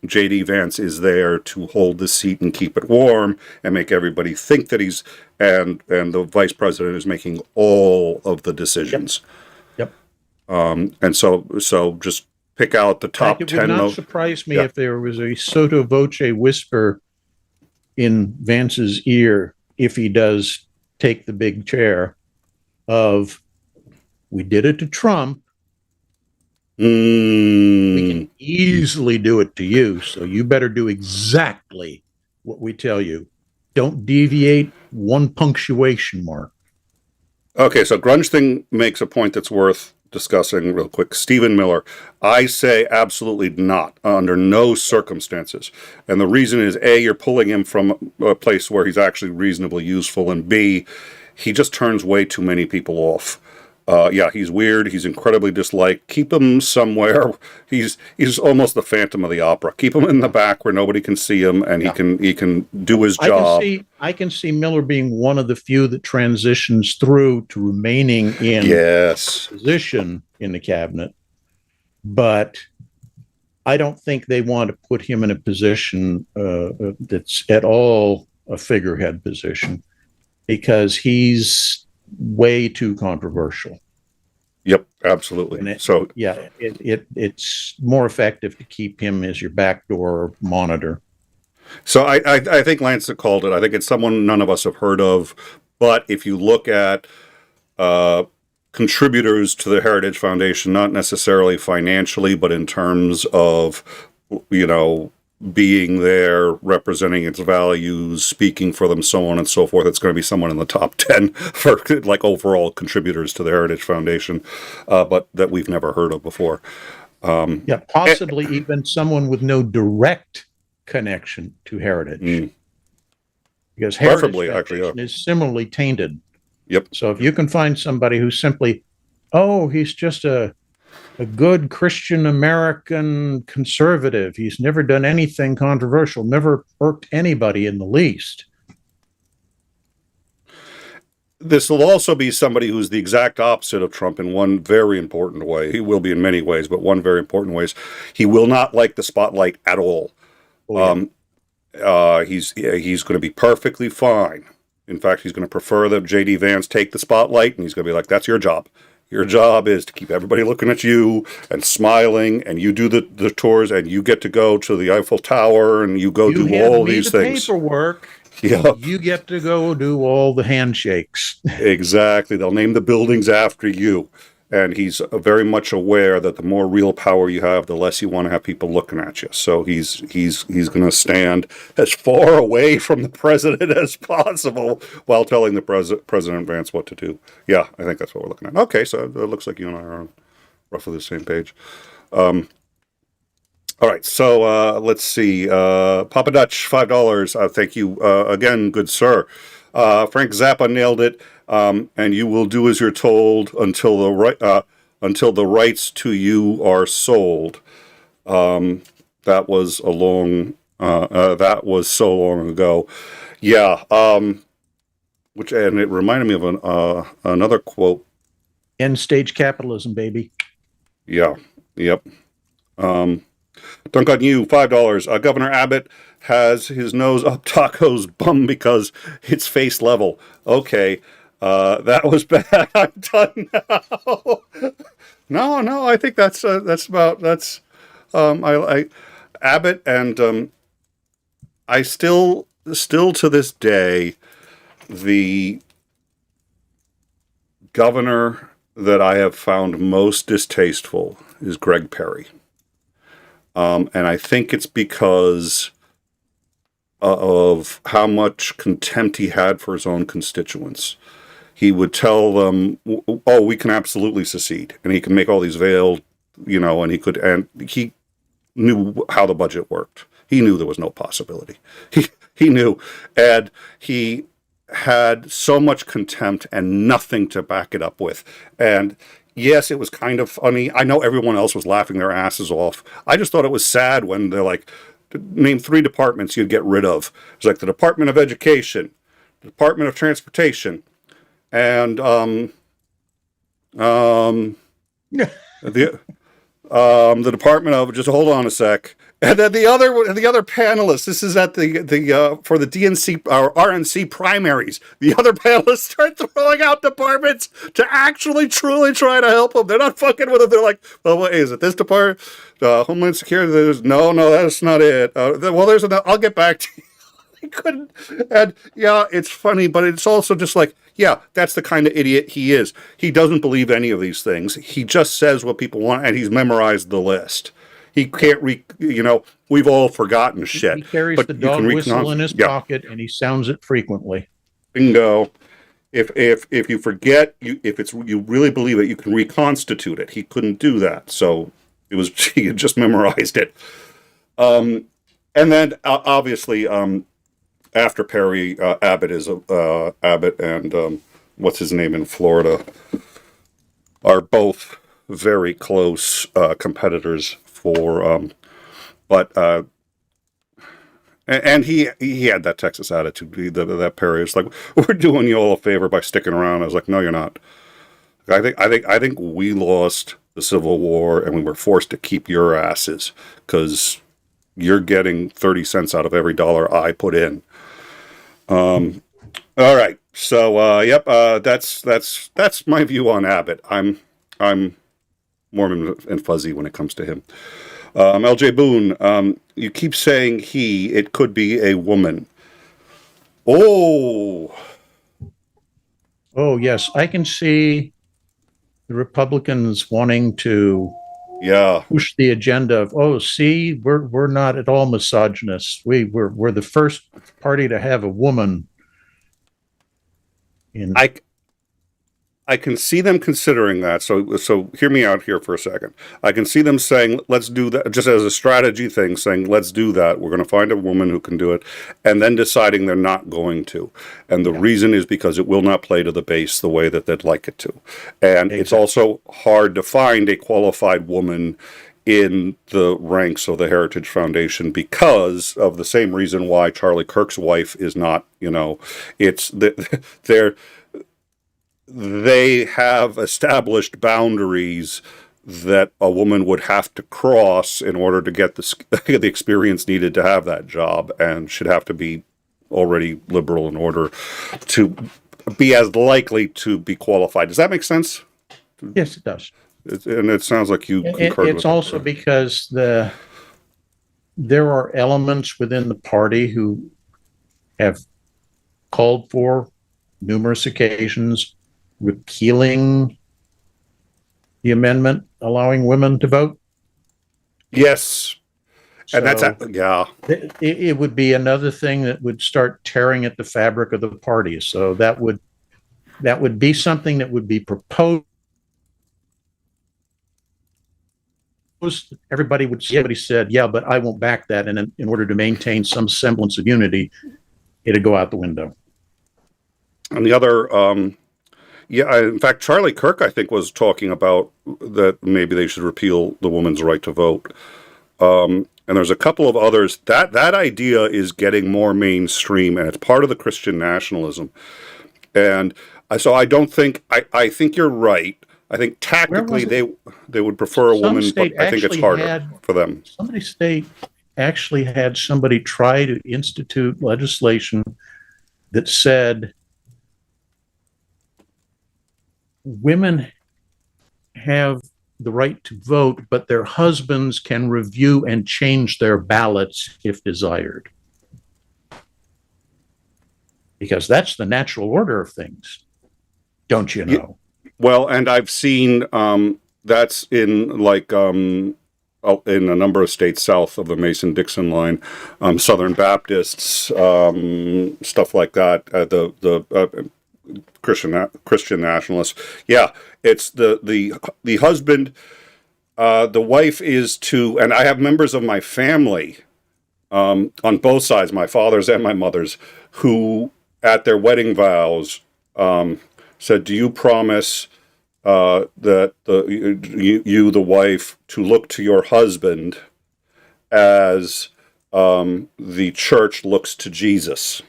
J.D. Vance is there to hold the seat and keep it warm and make everybody think that he's and the vice president is making all of the decisions. Yep. And so just pick out the top 10. It would not surprise me if there was a sotto voce whisper in Vance's ear, if he does take the big chair, of, we did it to Trump. We can easily do it to you, so you better do exactly what we tell you. Don't deviate one punctuation mark. Okay, so Grunge Thing makes a point that's worth discussing real quick. Stephen Miller, I say absolutely not, under no circumstances. And the reason is, A, you're pulling him from a place where he's actually reasonably useful, and B, he just turns way too many people off. Yeah, he's weird. He's incredibly disliked. Keep him somewhere. He's almost the Phantom of the Opera. Keep him in the back where nobody can see him, and he can do his job. I can see Miller being one of the few that transitions through to remaining in position in the cabinet, but I don't think they want to put him in a position that's at all a figurehead position, because he's way too controversial. Yep, absolutely. It's more effective to keep him as your backdoor monitor. So I think Lance called it. I think it's someone none of us have heard of, but if you look at contributors to the Heritage Foundation, not necessarily financially, but in terms of, being there, representing its values, speaking for them, so on and so forth, it's going to be someone in the top 10 for like overall contributors to the Heritage Foundation, but that we've never heard of before. Possibly even someone with no direct connection to Heritage. Because Heritage Foundation is similarly tainted. Yep. So if you can find somebody who's simply, he's just a good Christian American conservative. He's never done anything controversial, never irked anybody in the least. This will also be somebody who's the exact opposite of Trump in one very important way. He will be in many ways, but one very important way is he will not like the spotlight at all. He's going to be perfectly fine. In fact, he's going to prefer that J.D. Vance take the spotlight, and he's going to be like, that's your job. Your job is to keep everybody looking at you and smiling, and you do the tours, and you get to go to the Eiffel Tower, and you go do all these things. Paperwork. Yep. You get to go do all the handshakes. Exactly. They'll name the buildings after you. And he's very much aware that the more real power you have, the less you want to have people looking at you. So he's going to stand as far away from the president as possible while telling the President Vance what to do. Yeah, I think that's what we're looking at. Okay, so it looks like you and I are on roughly the same page. All right, so let's see. Papa Dutch, $5. Thank you again, good sir. Frank Zappa nailed it. And you will do as you're told until the rights to you are sold. That was that was so long ago. Yeah. And it reminded me of another quote. End stage capitalism, baby. Yeah. Yep. Dunk on you, $5. Governor Abbott has his nose up Taco's bum because it's face level. Okay. That was bad. I'm done now. No, I think that's I Abbott, and I still to this day, the governor that I have found most distasteful is Greg Perry. And I think it's because of how much contempt he had for his own constituents. He would tell them, "Oh, we can absolutely secede," and he can make all these veiled, and he knew how the budget worked. He knew there was no possibility. He knew, and he had so much contempt and nothing to back it up with. And yes, it was kind of funny. I know everyone else was laughing their asses off. I just thought it was sad when they're like, name 3 departments you'd get rid of. It's like the Department of Education, the Department of Transportation, and the Department of, just hold on a sec, and then the other panelists. This is at the for the DNC or RNC primaries. The other panelists start throwing out departments to actually truly try to help them. They're not fucking with them. They're like, well, what is it? This department, Homeland Security. There's no, that's not it. Well, there's another. I'll get back to you. I couldn't. And yeah, it's funny, but it's also just like, yeah, that's the kind of idiot he is. He doesn't believe any of these things. He just says what people want, and he's memorized the list. He can't we've all forgotten shit. He carries the dog whistle in his pocket, and he sounds it frequently. Bingo. If you forget, if you really believe it, you can reconstitute it. He couldn't do that, so he had just memorized it. And then obviously, after Perry, Abbott and what's his name in Florida are both very close competitors for, and he had that Texas attitude. That Perry is like, we're doing you all a favor by sticking around. I was like, no, you're not. I think we lost the Civil War, and we were forced to keep your asses because you're getting 30 cents out of every dollar I put in. All right. So, yep. That's my view on Abbott. I'm warm and fuzzy when it comes to him. LJ Boone, you keep saying he, it could be a woman. Oh, yes. I can see the Republicans wanting to push the agenda of, we're not at all misogynists. We're the first party to have a woman in. I can see them considering that. So hear me out here for a second. I can see them saying, let's do that, just as a strategy thing, saying, let's do that. We're going to find a woman who can do it, and then deciding they're not going to. And the reason is because it will not play to the base the way that they'd like it to. And It's also hard to find a qualified woman in the ranks of the Heritage Foundation because of the same reason why Charlie Kirk's wife is not, they have established boundaries that a woman would have to cross in order to get the experience needed to have that job, and should have to be already liberal in order to be as likely to be qualified. Does that make sense? Yes, it does. And it sounds like you concurred with It's also that. because there are elements within the party who have called for numerous occasions repealing the amendment allowing women to vote. Yes. And that's, So yeah. it would be another thing that would start tearing at the fabric of the party. So that would be something that would be proposed. Everybody said, yeah, but I won't back that. And in order to maintain some semblance of unity, it'd go out the window. And the other, in fact, Charlie Kirk, I think, was talking about that maybe they should repeal the woman's right to vote. And there's a couple of others. That idea is getting more mainstream, and it's part of the Christian nationalism. And so I don't think, I think you're right. I think tactically they would prefer a woman, but I think it's harder for them. Some state actually had somebody try to institute legislation that said women have the right to vote, but their husbands can review and change their ballots if desired. Because that's the natural order of things, don't you know? Well, and I've seen that's in in a number of states south of the Mason-Dixon line, Southern Baptists, stuff like that. The Christian nationalists. Yeah, it's the husband. The wife is to, and I have members of my family on both sides, my father's and my mother's, who at their wedding vows said, "Do you promise that the wife, to look to your husband as the church looks to Jesus?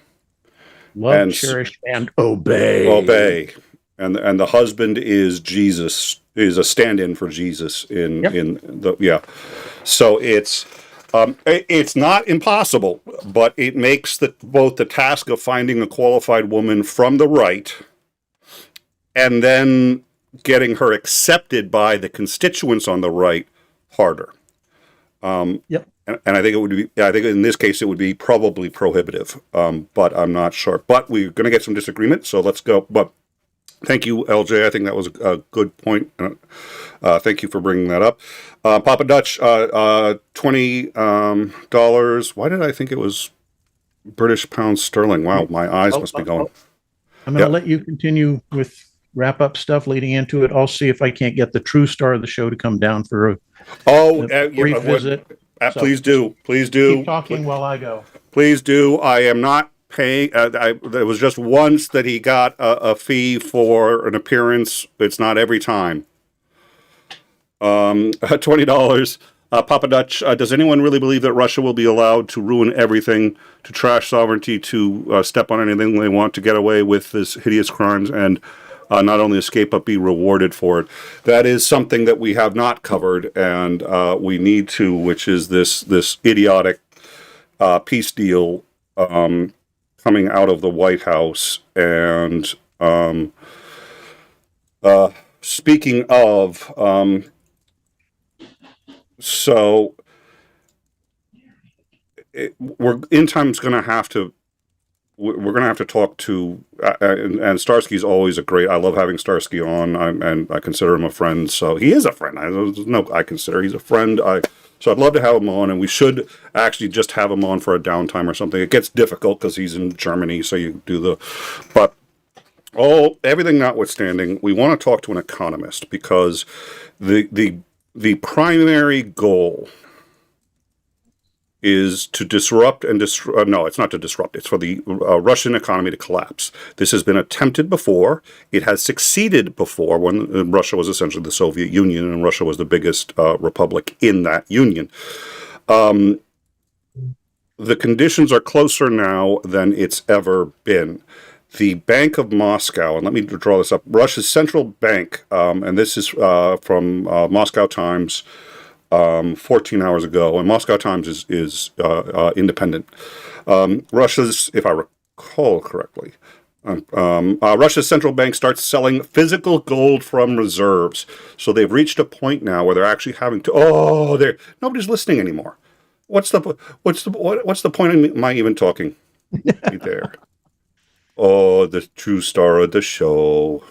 Love, and cherish, and obey. Obey." And the husband is Jesus, is a stand-in for Jesus So it's not impossible, but it makes both the task of finding a qualified woman from the right and then getting her accepted by the constituents on the right harder. And I think it would be. I think in this case it would be probably prohibitive, but I'm not sure. But we're going to get some disagreement, so let's go. But thank you, LJ. I think that was a good point. Thank you for bringing that up. Papa Dutch, $20. Why did I think it was British pounds sterling? Wow, my eyes must be going. I'm going to let you continue with wrap-up stuff leading into it. I'll see if I can't get the true star of the show to come down for a brief visit. Please do. Please do. Keep talking while I go. Please do. I am not paying. There was just once that he got a fee for an appearance. It's not every time. $20. Papa Dutch, does anyone really believe that Russia will be allowed to ruin everything, to trash sovereignty, to step on anything they want, to get away with this hideous crimes and not only escape but be rewarded for it? That is something that we have not covered, and we need to, which is this idiotic peace deal coming out of the White House. And speaking of, we're in time's going to have to. We're going to have to talk to, and Starsky's always a great. I love having Starsky on, and I consider him a friend. So he is a friend. I consider he's a friend. So I'd love to have him on, and we should actually just have him on for a downtime or something. It gets difficult because he's in Germany, so you do but everything notwithstanding, we want to talk to an economist, because the primary goal is to disrupt and destroy. No, it's not to disrupt. It's for the Russian economy to collapse. This has been attempted before. It has succeeded before, when Russia was essentially the Soviet Union, and Russia was the biggest republic in that union. The conditions are closer now than it's ever been. The Bank of Moscow, and let me draw this up, Russia's central bank, and this is from Moscow Times, 14 hours ago, and Moscow Times is independent. Russia's, if I recall correctly, Russia's central bank starts selling physical gold from reserves. So they've reached a point now where they're actually having to. Oh, nobody's listening anymore. What's the point of my even talking? Right there. Oh, the true star of the show.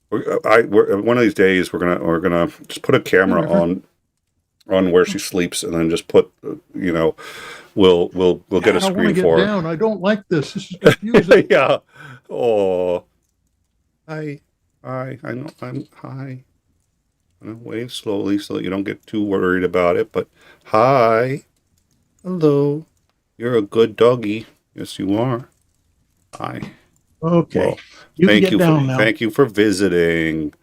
One of these days we're gonna just put a camera on where she sleeps, and then just put we'll get a screen for her. Down. I don't like this. This is confusing. Yeah. Oh. Hi. I know. Hi. I'm gonna wave slowly so that you don't get too worried about it. But hi. Hello. You're a good doggy. Yes, you are. Hi. Okay. Well, thank you for visiting.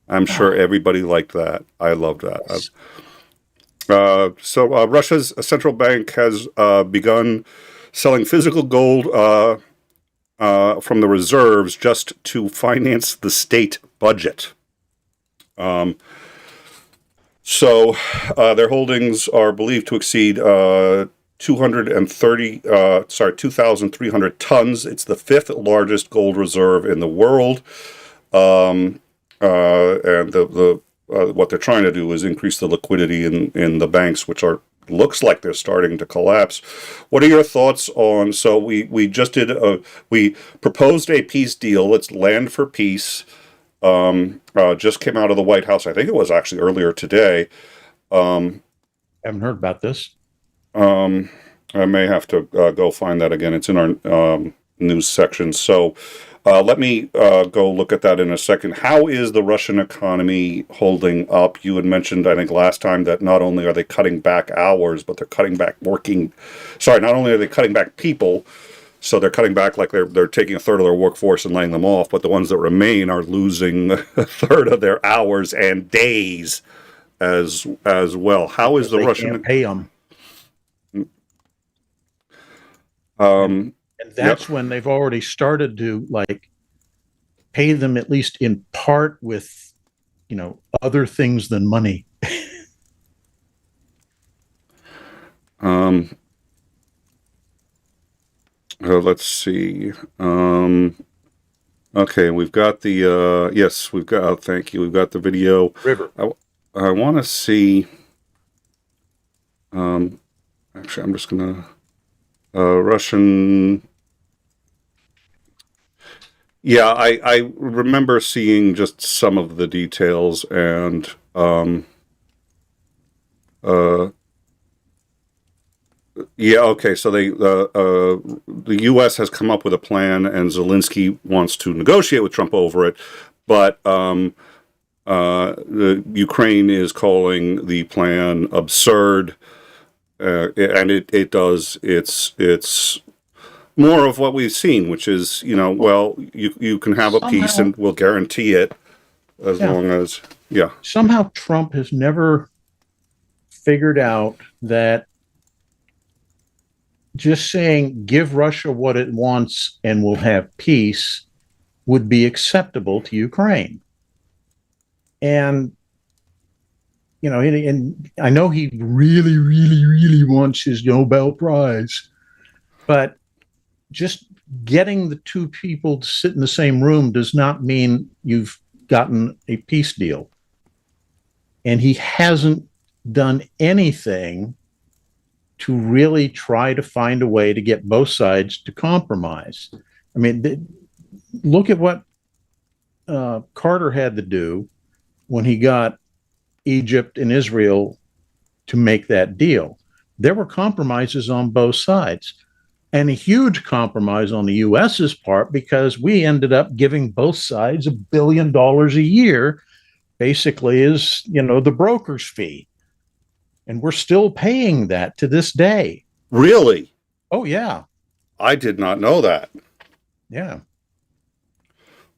I'm sure everybody liked that. I loved that. So Russia's central bank has begun selling physical gold from the reserves just to finance the state budget. So their holdings are believed to exceed 2,300 tons. It's the fifth largest gold reserve in the world. And what they're trying to do is increase the liquidity in the banks, which looks like they're starting to collapse. What are your thoughts on? So we just we proposed a peace deal. It's Land for Peace. Just came out of the White House. I think it was actually earlier today. Haven't heard about this. I may have to go find that again. It's in our news section. So let me go look at that in a second. How is the Russian economy holding up? You had mentioned, I think, last time that not only are they cutting back hours, but they're cutting back not only are they cutting back people, so they're cutting back like they're taking a third of their workforce and laying them off, but the ones that remain are losing a third of their hours and days as well. How is the Russian... Can't pay them. And that's when they've already started to pay them at least in part with, other things than money. Let's see. Okay, we've got the thank you. We've got the video. River. I want to see. Actually, I'm just gonna. Russian. Yeah, I remember seeing just some of the details, and yeah, okay. So the U.S. has come up with a plan, and Zelensky wants to negotiate with Trump over it, but the Ukraine is calling the plan absurd, and it does. It's more of what we've seen, which is you can have a peace, and we'll guarantee it as long as Somehow Trump has never figured out that just saying give Russia what it wants and we'll have peace would be acceptable to Ukraine. And and I know he really, really, really wants his Nobel Prize, but just getting the two people to sit in the same room does not mean you've gotten a peace deal. And he hasn't done anything to really try to find a way to get both sides to compromise. I mean, look at what Carter had to do when he got Egypt and Israel to make that deal. There were compromises on both sides, and a huge compromise on the U.S.'s part, because we ended up giving both sides $1 billion a year, basically as, the broker's fee. And we're still paying that to this day. Really? Oh, yeah. I did not know that. Yeah.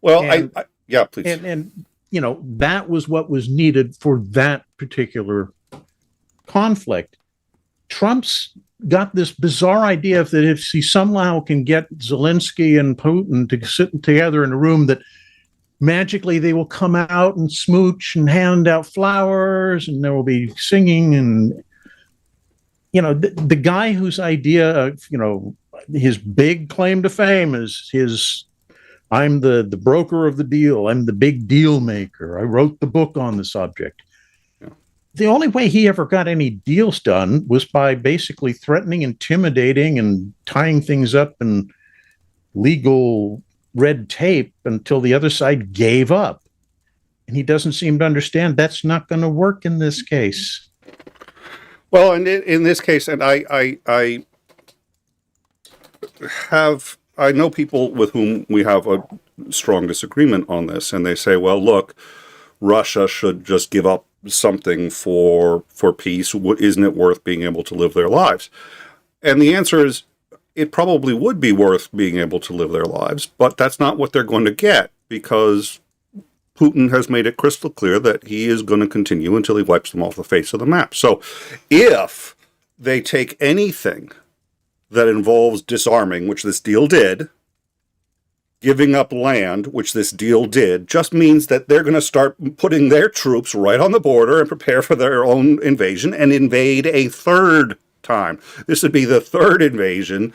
Well, yeah, please. And that was what was needed for that particular conflict. Trump's got this bizarre idea that if he somehow can get Zelensky and Putin to sit together in a room, that magically they will come out and smooch and hand out flowers and there will be singing. And the guy whose idea of his big claim to fame is I'm the broker of the deal. I'm the big deal maker. I wrote the book on the subject. Yeah. The only way he ever got any deals done was by basically threatening, intimidating, and tying things up in legal red tape until the other side gave up. And he doesn't seem to understand that's not going to work in this case. Well, and in this case, and I know people with whom we have a strong disagreement on this, and they say, well, look, Russia should just give up something for peace. Isn't it worth being able to live their lives? And the answer is, it probably would be worth being able to live their lives, but that's not what they're going to get, because Putin has made it crystal clear that he is going to continue until he wipes them off the face of the map. So if they take anything that involves disarming, which this deal did, giving up land, which this deal did, just means that they're going to start putting their troops right on the border and prepare for their own invasion and invade a third time. This would be the third invasion,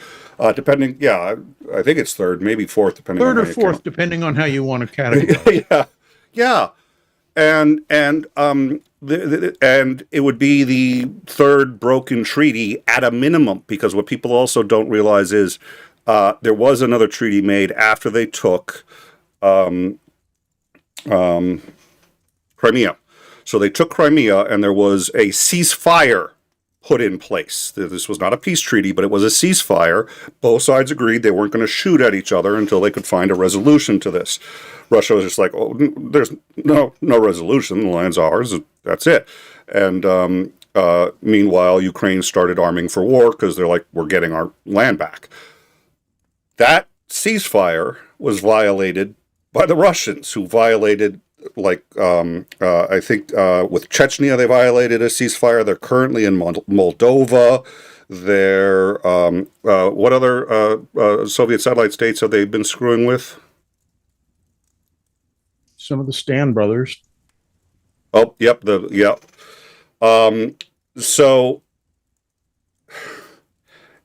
depending, I think it's third, maybe fourth, depending on third or fourth, depending on how you want to categorize. Yeah. And it would be the third broken treaty at a minimum, because what people also don't realize is there was another treaty made after they took Crimea. So they took Crimea, and there was a ceasefire put in place. This was not a peace treaty, but it was a ceasefire. Both sides agreed they weren't going to shoot at each other until they could find a resolution to this. Russia was just like, oh, there's no resolution. The land's ours. That's it. And meanwhile, Ukraine started arming for war because they're like, we're getting our land back. That ceasefire was violated by the Russians, who violated, I think with Chechnya, they violated a ceasefire. They're currently in Moldova. They're, what other Soviet satellite states have they been screwing with? Some of the Stan brothers. Oh, yep. So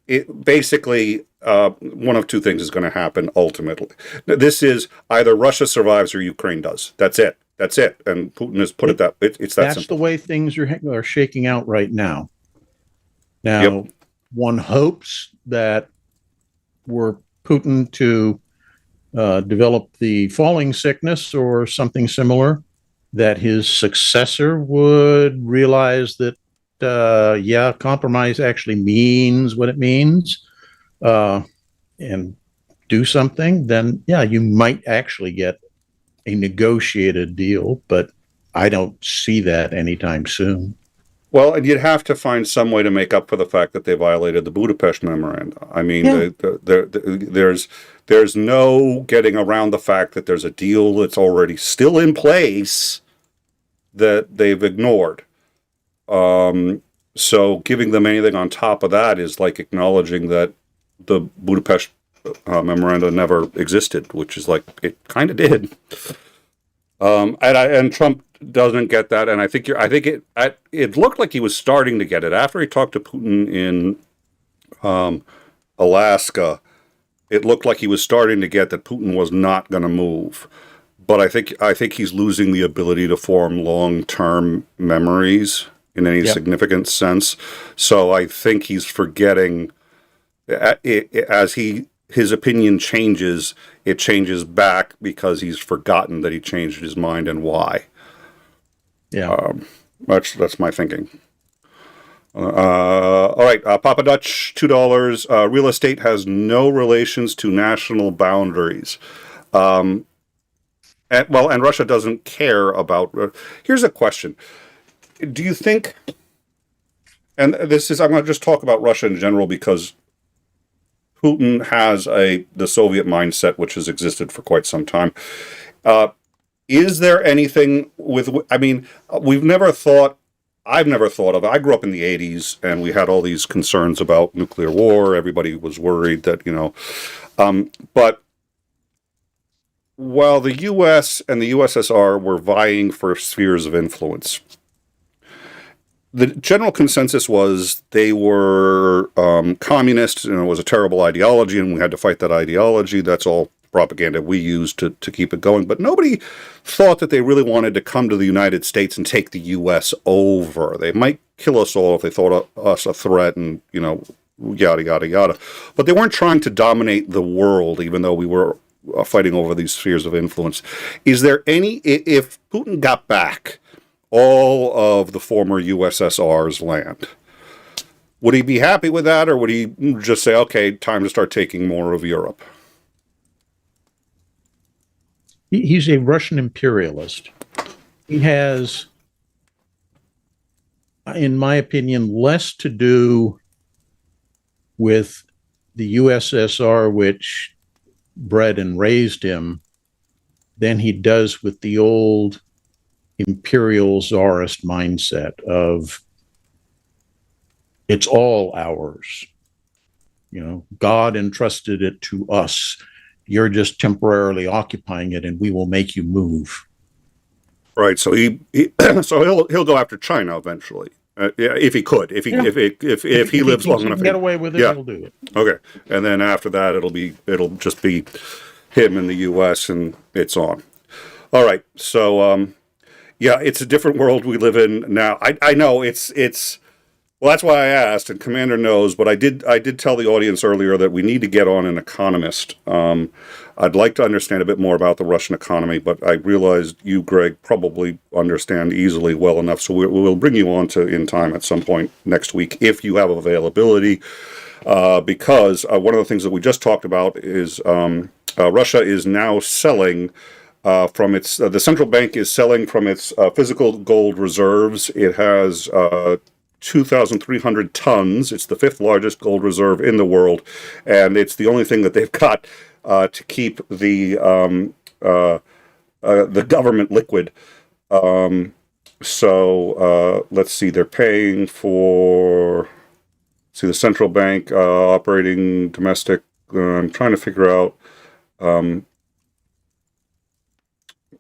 it basically, one of two things is going to happen ultimately. This is either Russia survives or Ukraine does. That's it. And Putin has put it that it's that That's simple. the way things are shaking out right now. Now, Yep. One hopes that were Putin to develop the falling sickness or something similar, that his successor would realize that, compromise actually means what it means, and do something, then, you might actually get a negotiated deal, but I don't see that anytime soon. Well, and you'd have to find some way to make up for the fact that they violated the Budapest Memorandum. I mean, there's no getting around the fact that there's a deal that's already still in place that they've ignored. So giving them anything on top of that is like acknowledging that the Budapest Memorandum never existed, which is like, it kind of did. And Trump doesn't get that, and I think it looked like he was starting to get it after he talked to Putin in Alaska. It looked like he was starting to get that Putin was not going to move, but I think he's losing the ability to form long-term memories in any significant sense. So I think he's forgetting as his opinion changes. It changes back because he's forgotten that he changed his mind and why. Yeah, that's my thinking. All right, Papa Dutch, $2. Real estate has no relations to national boundaries. And Russia doesn't care about. Here's a question: do you think? And I'm going to just talk about Russia in general because Putin has the Soviet mindset, which has existed for quite some time. Is there anything I've never thought of, I grew up in the 80s and we had all these concerns about nuclear war. Everybody was worried that, but while the U.S. and the USSR were vying for spheres of influence, the general consensus was they were communists, and it was a terrible ideology, and we had to fight that ideology. That's all propaganda we used to keep it going. But nobody thought that they really wanted to come to the United States and take the U.S. over. They might kill us all if they thought us a threat, and, you know, yada, yada, yada. But they weren't trying to dominate the world, even though we were fighting over these spheres of influence. Is there any, if Putin got back all of the former USSR's land, would he be happy with that, or would he just say, okay, time to start taking more of Europe? He's a Russian imperialist. He has, in my opinion, less to do with the USSR, which bred and raised him, than he does with the old imperial czarist mindset of it's all ours. You know, God entrusted it to us. You're just temporarily occupying it, and we will make you move. Right. So so he'll go after China eventually, if he could, if he lives long enough. Get away with it, he'll do it. Okay, and then after that, it'll just be him in the U.S. and it's on. All right. So yeah, it's a different world we live in now. I know it's. Well, that's why I asked, and Commander knows, but I did tell the audience earlier that we need to get on an economist. I'd like to understand a bit more about the Russian economy, but I realized you, Greg, probably understand easily well enough, so we'll bring you on to In Time at some point next week, if you have availability, because one of the things that we just talked about is Russia is now selling from its, the central bank is selling from its physical gold reserves. It has 2,300 tons. It's the fifth largest gold reserve in the world, and it's the only thing that they've got to keep the government liquid. So let's see, they're paying for, the central bank operating domestic. I'm trying to figure out.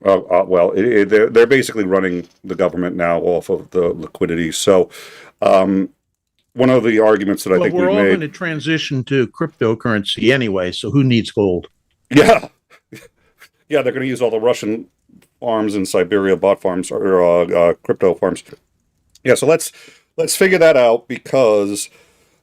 Well, they're basically running the government now off of the liquidity. So one of the arguments that I think we're all made, going to transition to cryptocurrency anyway, so who needs gold? Yeah. Yeah, they're going to use all the Russian farms in Siberia, bot farms, or crypto farms. Yeah, so let's figure that out, because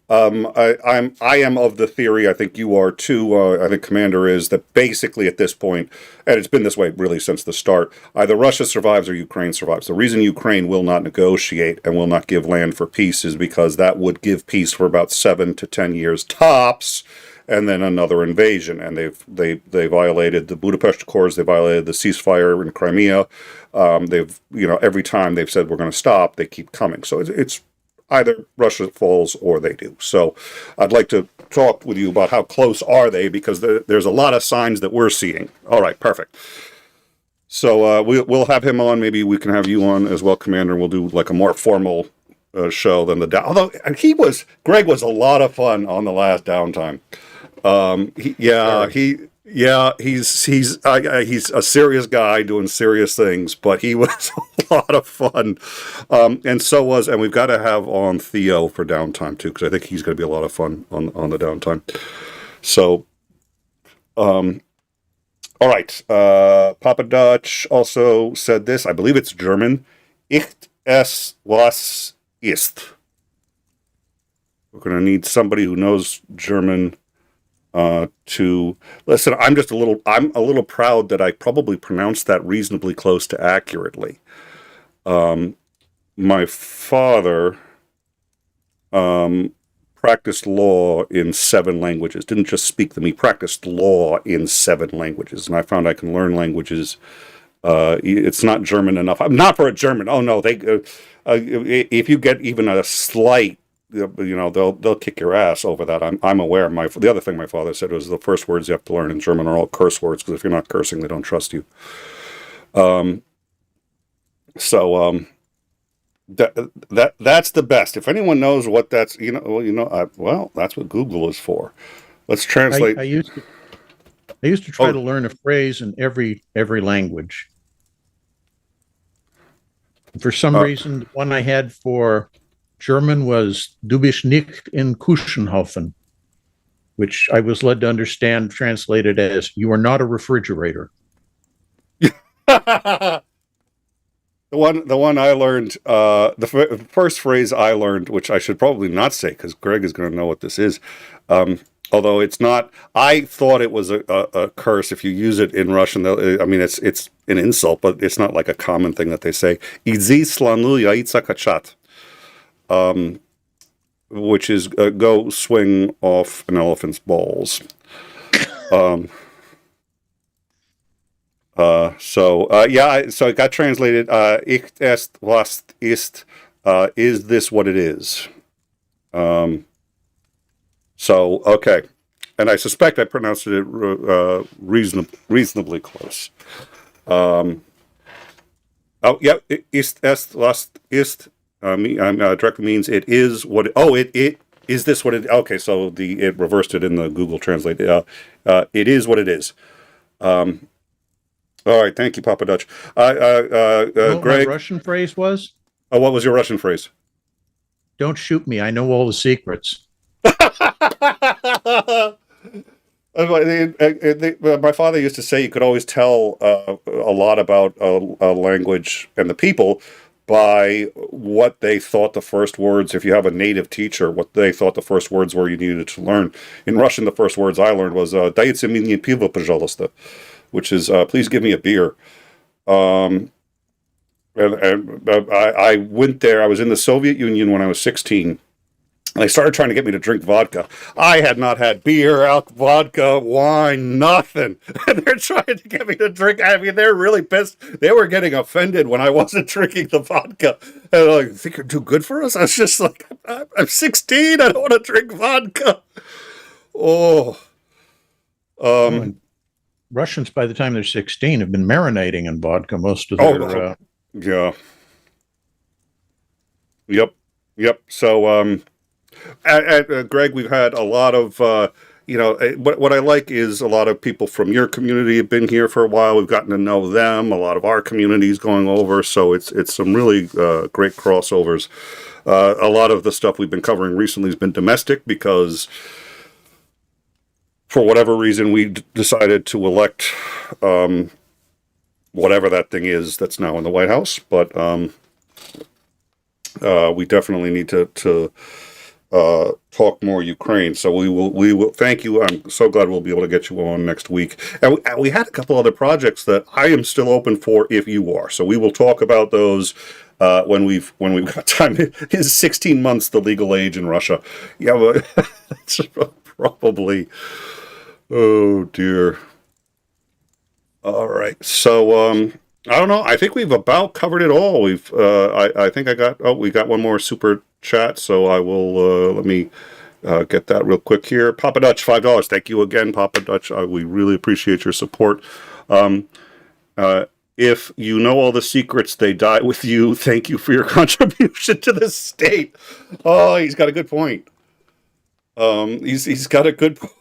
I am of the theory, I think you are too, I think Commander is, that basically at this point, and it's been this way really since the start, either Russia survives or Ukraine survives. The reason Ukraine will not negotiate and will not give land for peace is because that would give peace for about 7 to 10 years tops, and then another invasion. And they violated the Budapest Accords, they violated the ceasefire in Crimea. They've, every time they've said we're going to stop, they keep coming. So it's either Russia falls or they do. So I'd like to talk with you about how close are they, because there's a lot of signs that we're seeing. All right, perfect. So we'll have him on. Maybe we can have you on as well, Commander. We'll do like a more formal show than the although Greg was a lot of fun on the last Downtime. He's a serious guy doing serious things, but he was a lot of fun. And we've got to have on Theo for Downtime too, because I think he's going to be a lot of fun on the Downtime. So, all right. Papa Dutch also said this, I believe it's German. Ich es was ist. We're going to need somebody who knows German to listen. I'm a little proud that I probably pronounced that reasonably close to accurately. My father practiced law in 7 languages. Didn't just speak them. He practiced law in 7 languages, and I found I can learn languages. It's not German enough. I'm not for a German. Oh no, if you get even a slight, they'll kick your ass over that. I'm aware. The other thing my father said was the first words you have to learn in German are all curse words, because if you're not cursing, they don't trust you. That's the best. If anyone knows what that's, that's what Google is for. Let's translate. I used to try to learn a phrase in every language. For some reason, the one I had for German was "Du bist nicht in Kuchenhofen," which I was led to understand translated as "You are not a refrigerator." The one I learned, the first phrase I learned, which I should probably not say because Greg is going to know what this is. Although it's not, I thought it was a curse if you use it in Russian. I mean, it's an insult, but it's not like a common thing that they say. 𝐒𝐨𝐮𝐭𝐭𝐞𝐫, which is go swing off an elephant's balls. So it got translated, "Ich est was ist," is this what it is? So, okay. And I suspect I pronounced it reasonably close. Ist est was ist, directly means it is what it is this what it, okay, so it reversed it in the Google Translate. It is what it is. All right, thank you, Papa Dutch. Greg, my Russian phrase was? Oh, what was your Russian phrase? Don't shoot me. I know all the secrets. My father used to say you could always tell a lot about a language and the people by what they thought the first words, if you have a native teacher, what they thought the first words were you needed to learn. In Russian, the first words I learned was "Дайте мне пиво, пожалуйста," which is please give me a beer. And I went there. I was in the Soviet Union when I was 16. And they started trying to get me to drink vodka. I had not had beer, vodka, wine, nothing. And they're trying to get me to drink. I mean, they're really pissed. They were getting offended when I wasn't drinking the vodka. And they're like, "You think you're too good for us?" I was just like, I'm 16. I don't want to drink vodka. Oh. Russians, by the time they're 16, have been marinating in vodka most of their... Yeah. Yep. So, Greg, we've had a lot of, what I like is a lot of people from your community have been here for a while. We've gotten to know them. A lot of our communities going over. So it's some really great crossovers. A lot of the stuff we've been covering recently has been domestic because for whatever reason we decided to elect whatever that thing is that's now in the White House. But we definitely need to talk more Ukraine. So we will thank you. I'm so glad we'll be able to get you on next week. And we had a couple other projects that I am still open for if you are. So we will talk about those when we've got time. It is 16 months the legal age in Russia. Yeah, but it's probably, oh dear. All right. So I don't know. I think we've about covered it all. I think we got one more super chat, so I will let me get that real quick here. Papa Dutch, $5. Thank you again, Papa Dutch. We really appreciate your support. If you know all the secrets, they die with you. Thank you for your contribution to the state. Oh, he's got a good point. He's got a good point.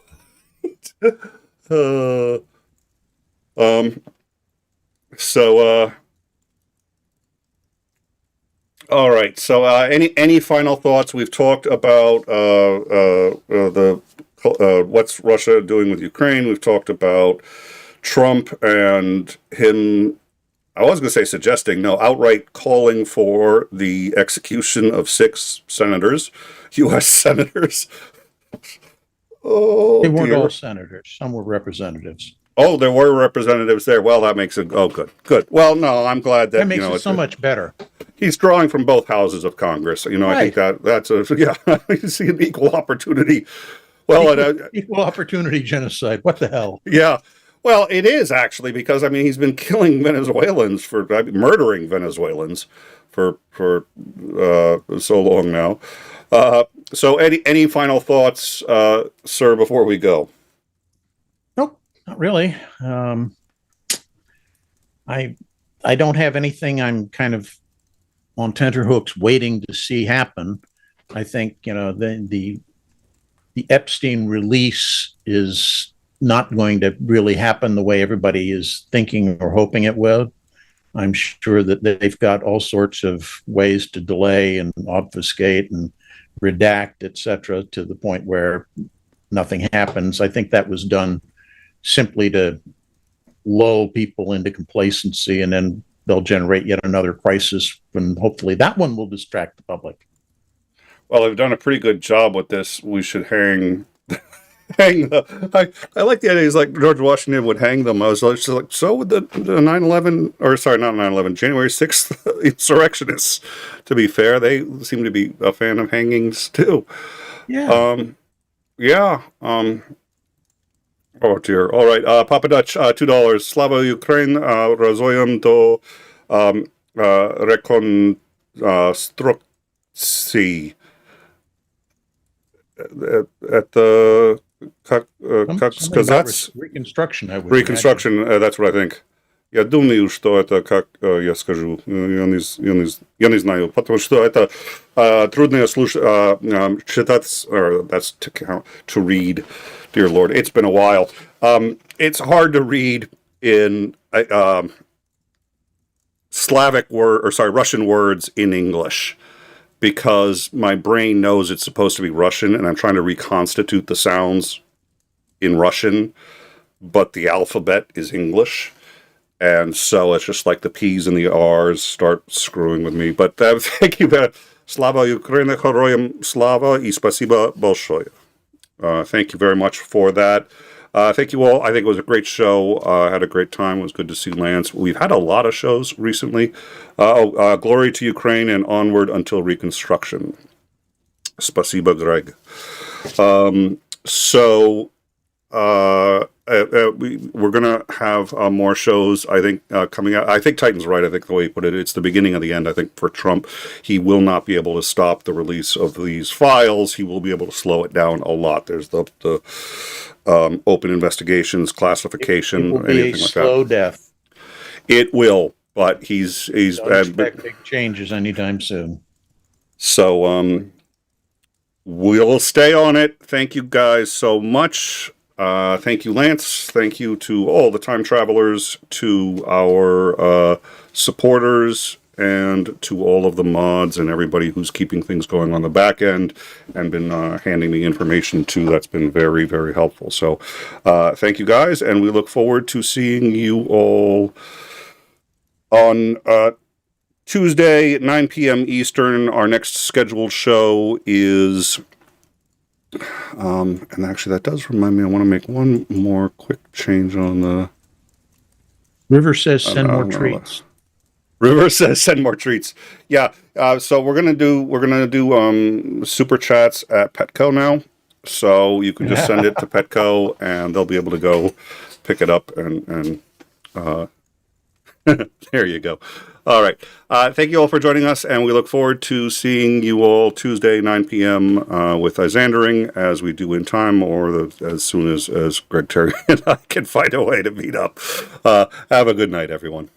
All right. So, any final thoughts? We've talked about what's Russia doing with Ukraine. We've talked about Trump and him. I was going to say suggesting, no, outright calling for the execution of 6 senators, U.S. senators. Oh, they weren't all senators. Some were representatives. Oh, there were representatives there. Well, that makes it. Oh, good. Well, no, I'm glad that makes it so much better. He's drawing from both houses of Congress. Right. I think that's you see an equal opportunity. Well, equal opportunity genocide. What the hell? Yeah. Well, it is actually because he's been killing Venezuelans murdering Venezuelans for so long now. So, any final thoughts, sir, before we go? Nope, not really. I don't have anything I'm kind of on tenterhooks waiting to see happen. I think, the Epstein release is not going to really happen the way everybody is thinking or hoping it will. I'm sure that they've got all sorts of ways to delay and obfuscate and redact, etc., to the point where nothing happens. I think that was done simply to lull people into complacency, and then they'll generate yet another crisis, and hopefully that one will distract the public. Well, they've done a pretty good job with this. We should hang I like the idea. It's like George Washington would hang them. I was like, so would the 9/11, or sorry, not 9/11, January 6th insurrectionists. To be fair, they seem to be a fan of hangings too. Yeah. Yeah. Oh dear. All right. Papa Dutch, $2. Slava Ukraine, rozwojem do rekonstrukcji. At the reconstruction, I would Reconstruction, that's what I think. Я думаю, что это, как я скажу, я не знаю, потому что это трудно читать, or that's to read, dear Lord. It's been a while. It's hard to read in Russian words in English, because my brain knows it's supposed to be Russian, and I'm trying to reconstitute the sounds in Russian, but the alphabet is English. And so it's just like the P's and the R's start screwing with me. But thank you. Slava Ukraina, Heroyam Slava и спасибо большое. Thank you very much for that. Thank you all. I think it was a great show. I had a great time. It was good to see Lance. We've had a lot of shows recently. Glory to Ukraine and onward until Reconstruction. Spasiba, Greg. We're going to have more shows, I think, coming out. I think Titan's right. I think the way he put it, it's the beginning of the end, I think, for Trump. He will not be able to stop the release of these files. He will be able to slow it down a lot. There's the open investigations, classification, it will be anything a like slow that. Death. It will, but he's Don't expect big changes anytime soon. So we'll stay on it. Thank you guys so much. Thank you, Lance. Thank you to all the time travelers, to our supporters, and to all of the mods and everybody who's keeping things going on the back end and been handing me information too. That's been very, very helpful. So thank you guys, and we look forward to seeing you all on Tuesday at 9 p.m. Eastern. Our next scheduled show is... and actually that does remind me, I want to make one more quick change on the... River says send more treats. River says send more treats. Yeah, so we're gonna do super chats at Petco now. So you can just send it to Petco and they'll be able to go pick it up and there you go. All right. Thank you all for joining us, and we look forward to seeing you all Tuesday, 9 p.m. With 𝐒𝐸ZANDering, as we do in time, or as soon as Greg Terry and I can find a way to meet up. Have a good night, everyone.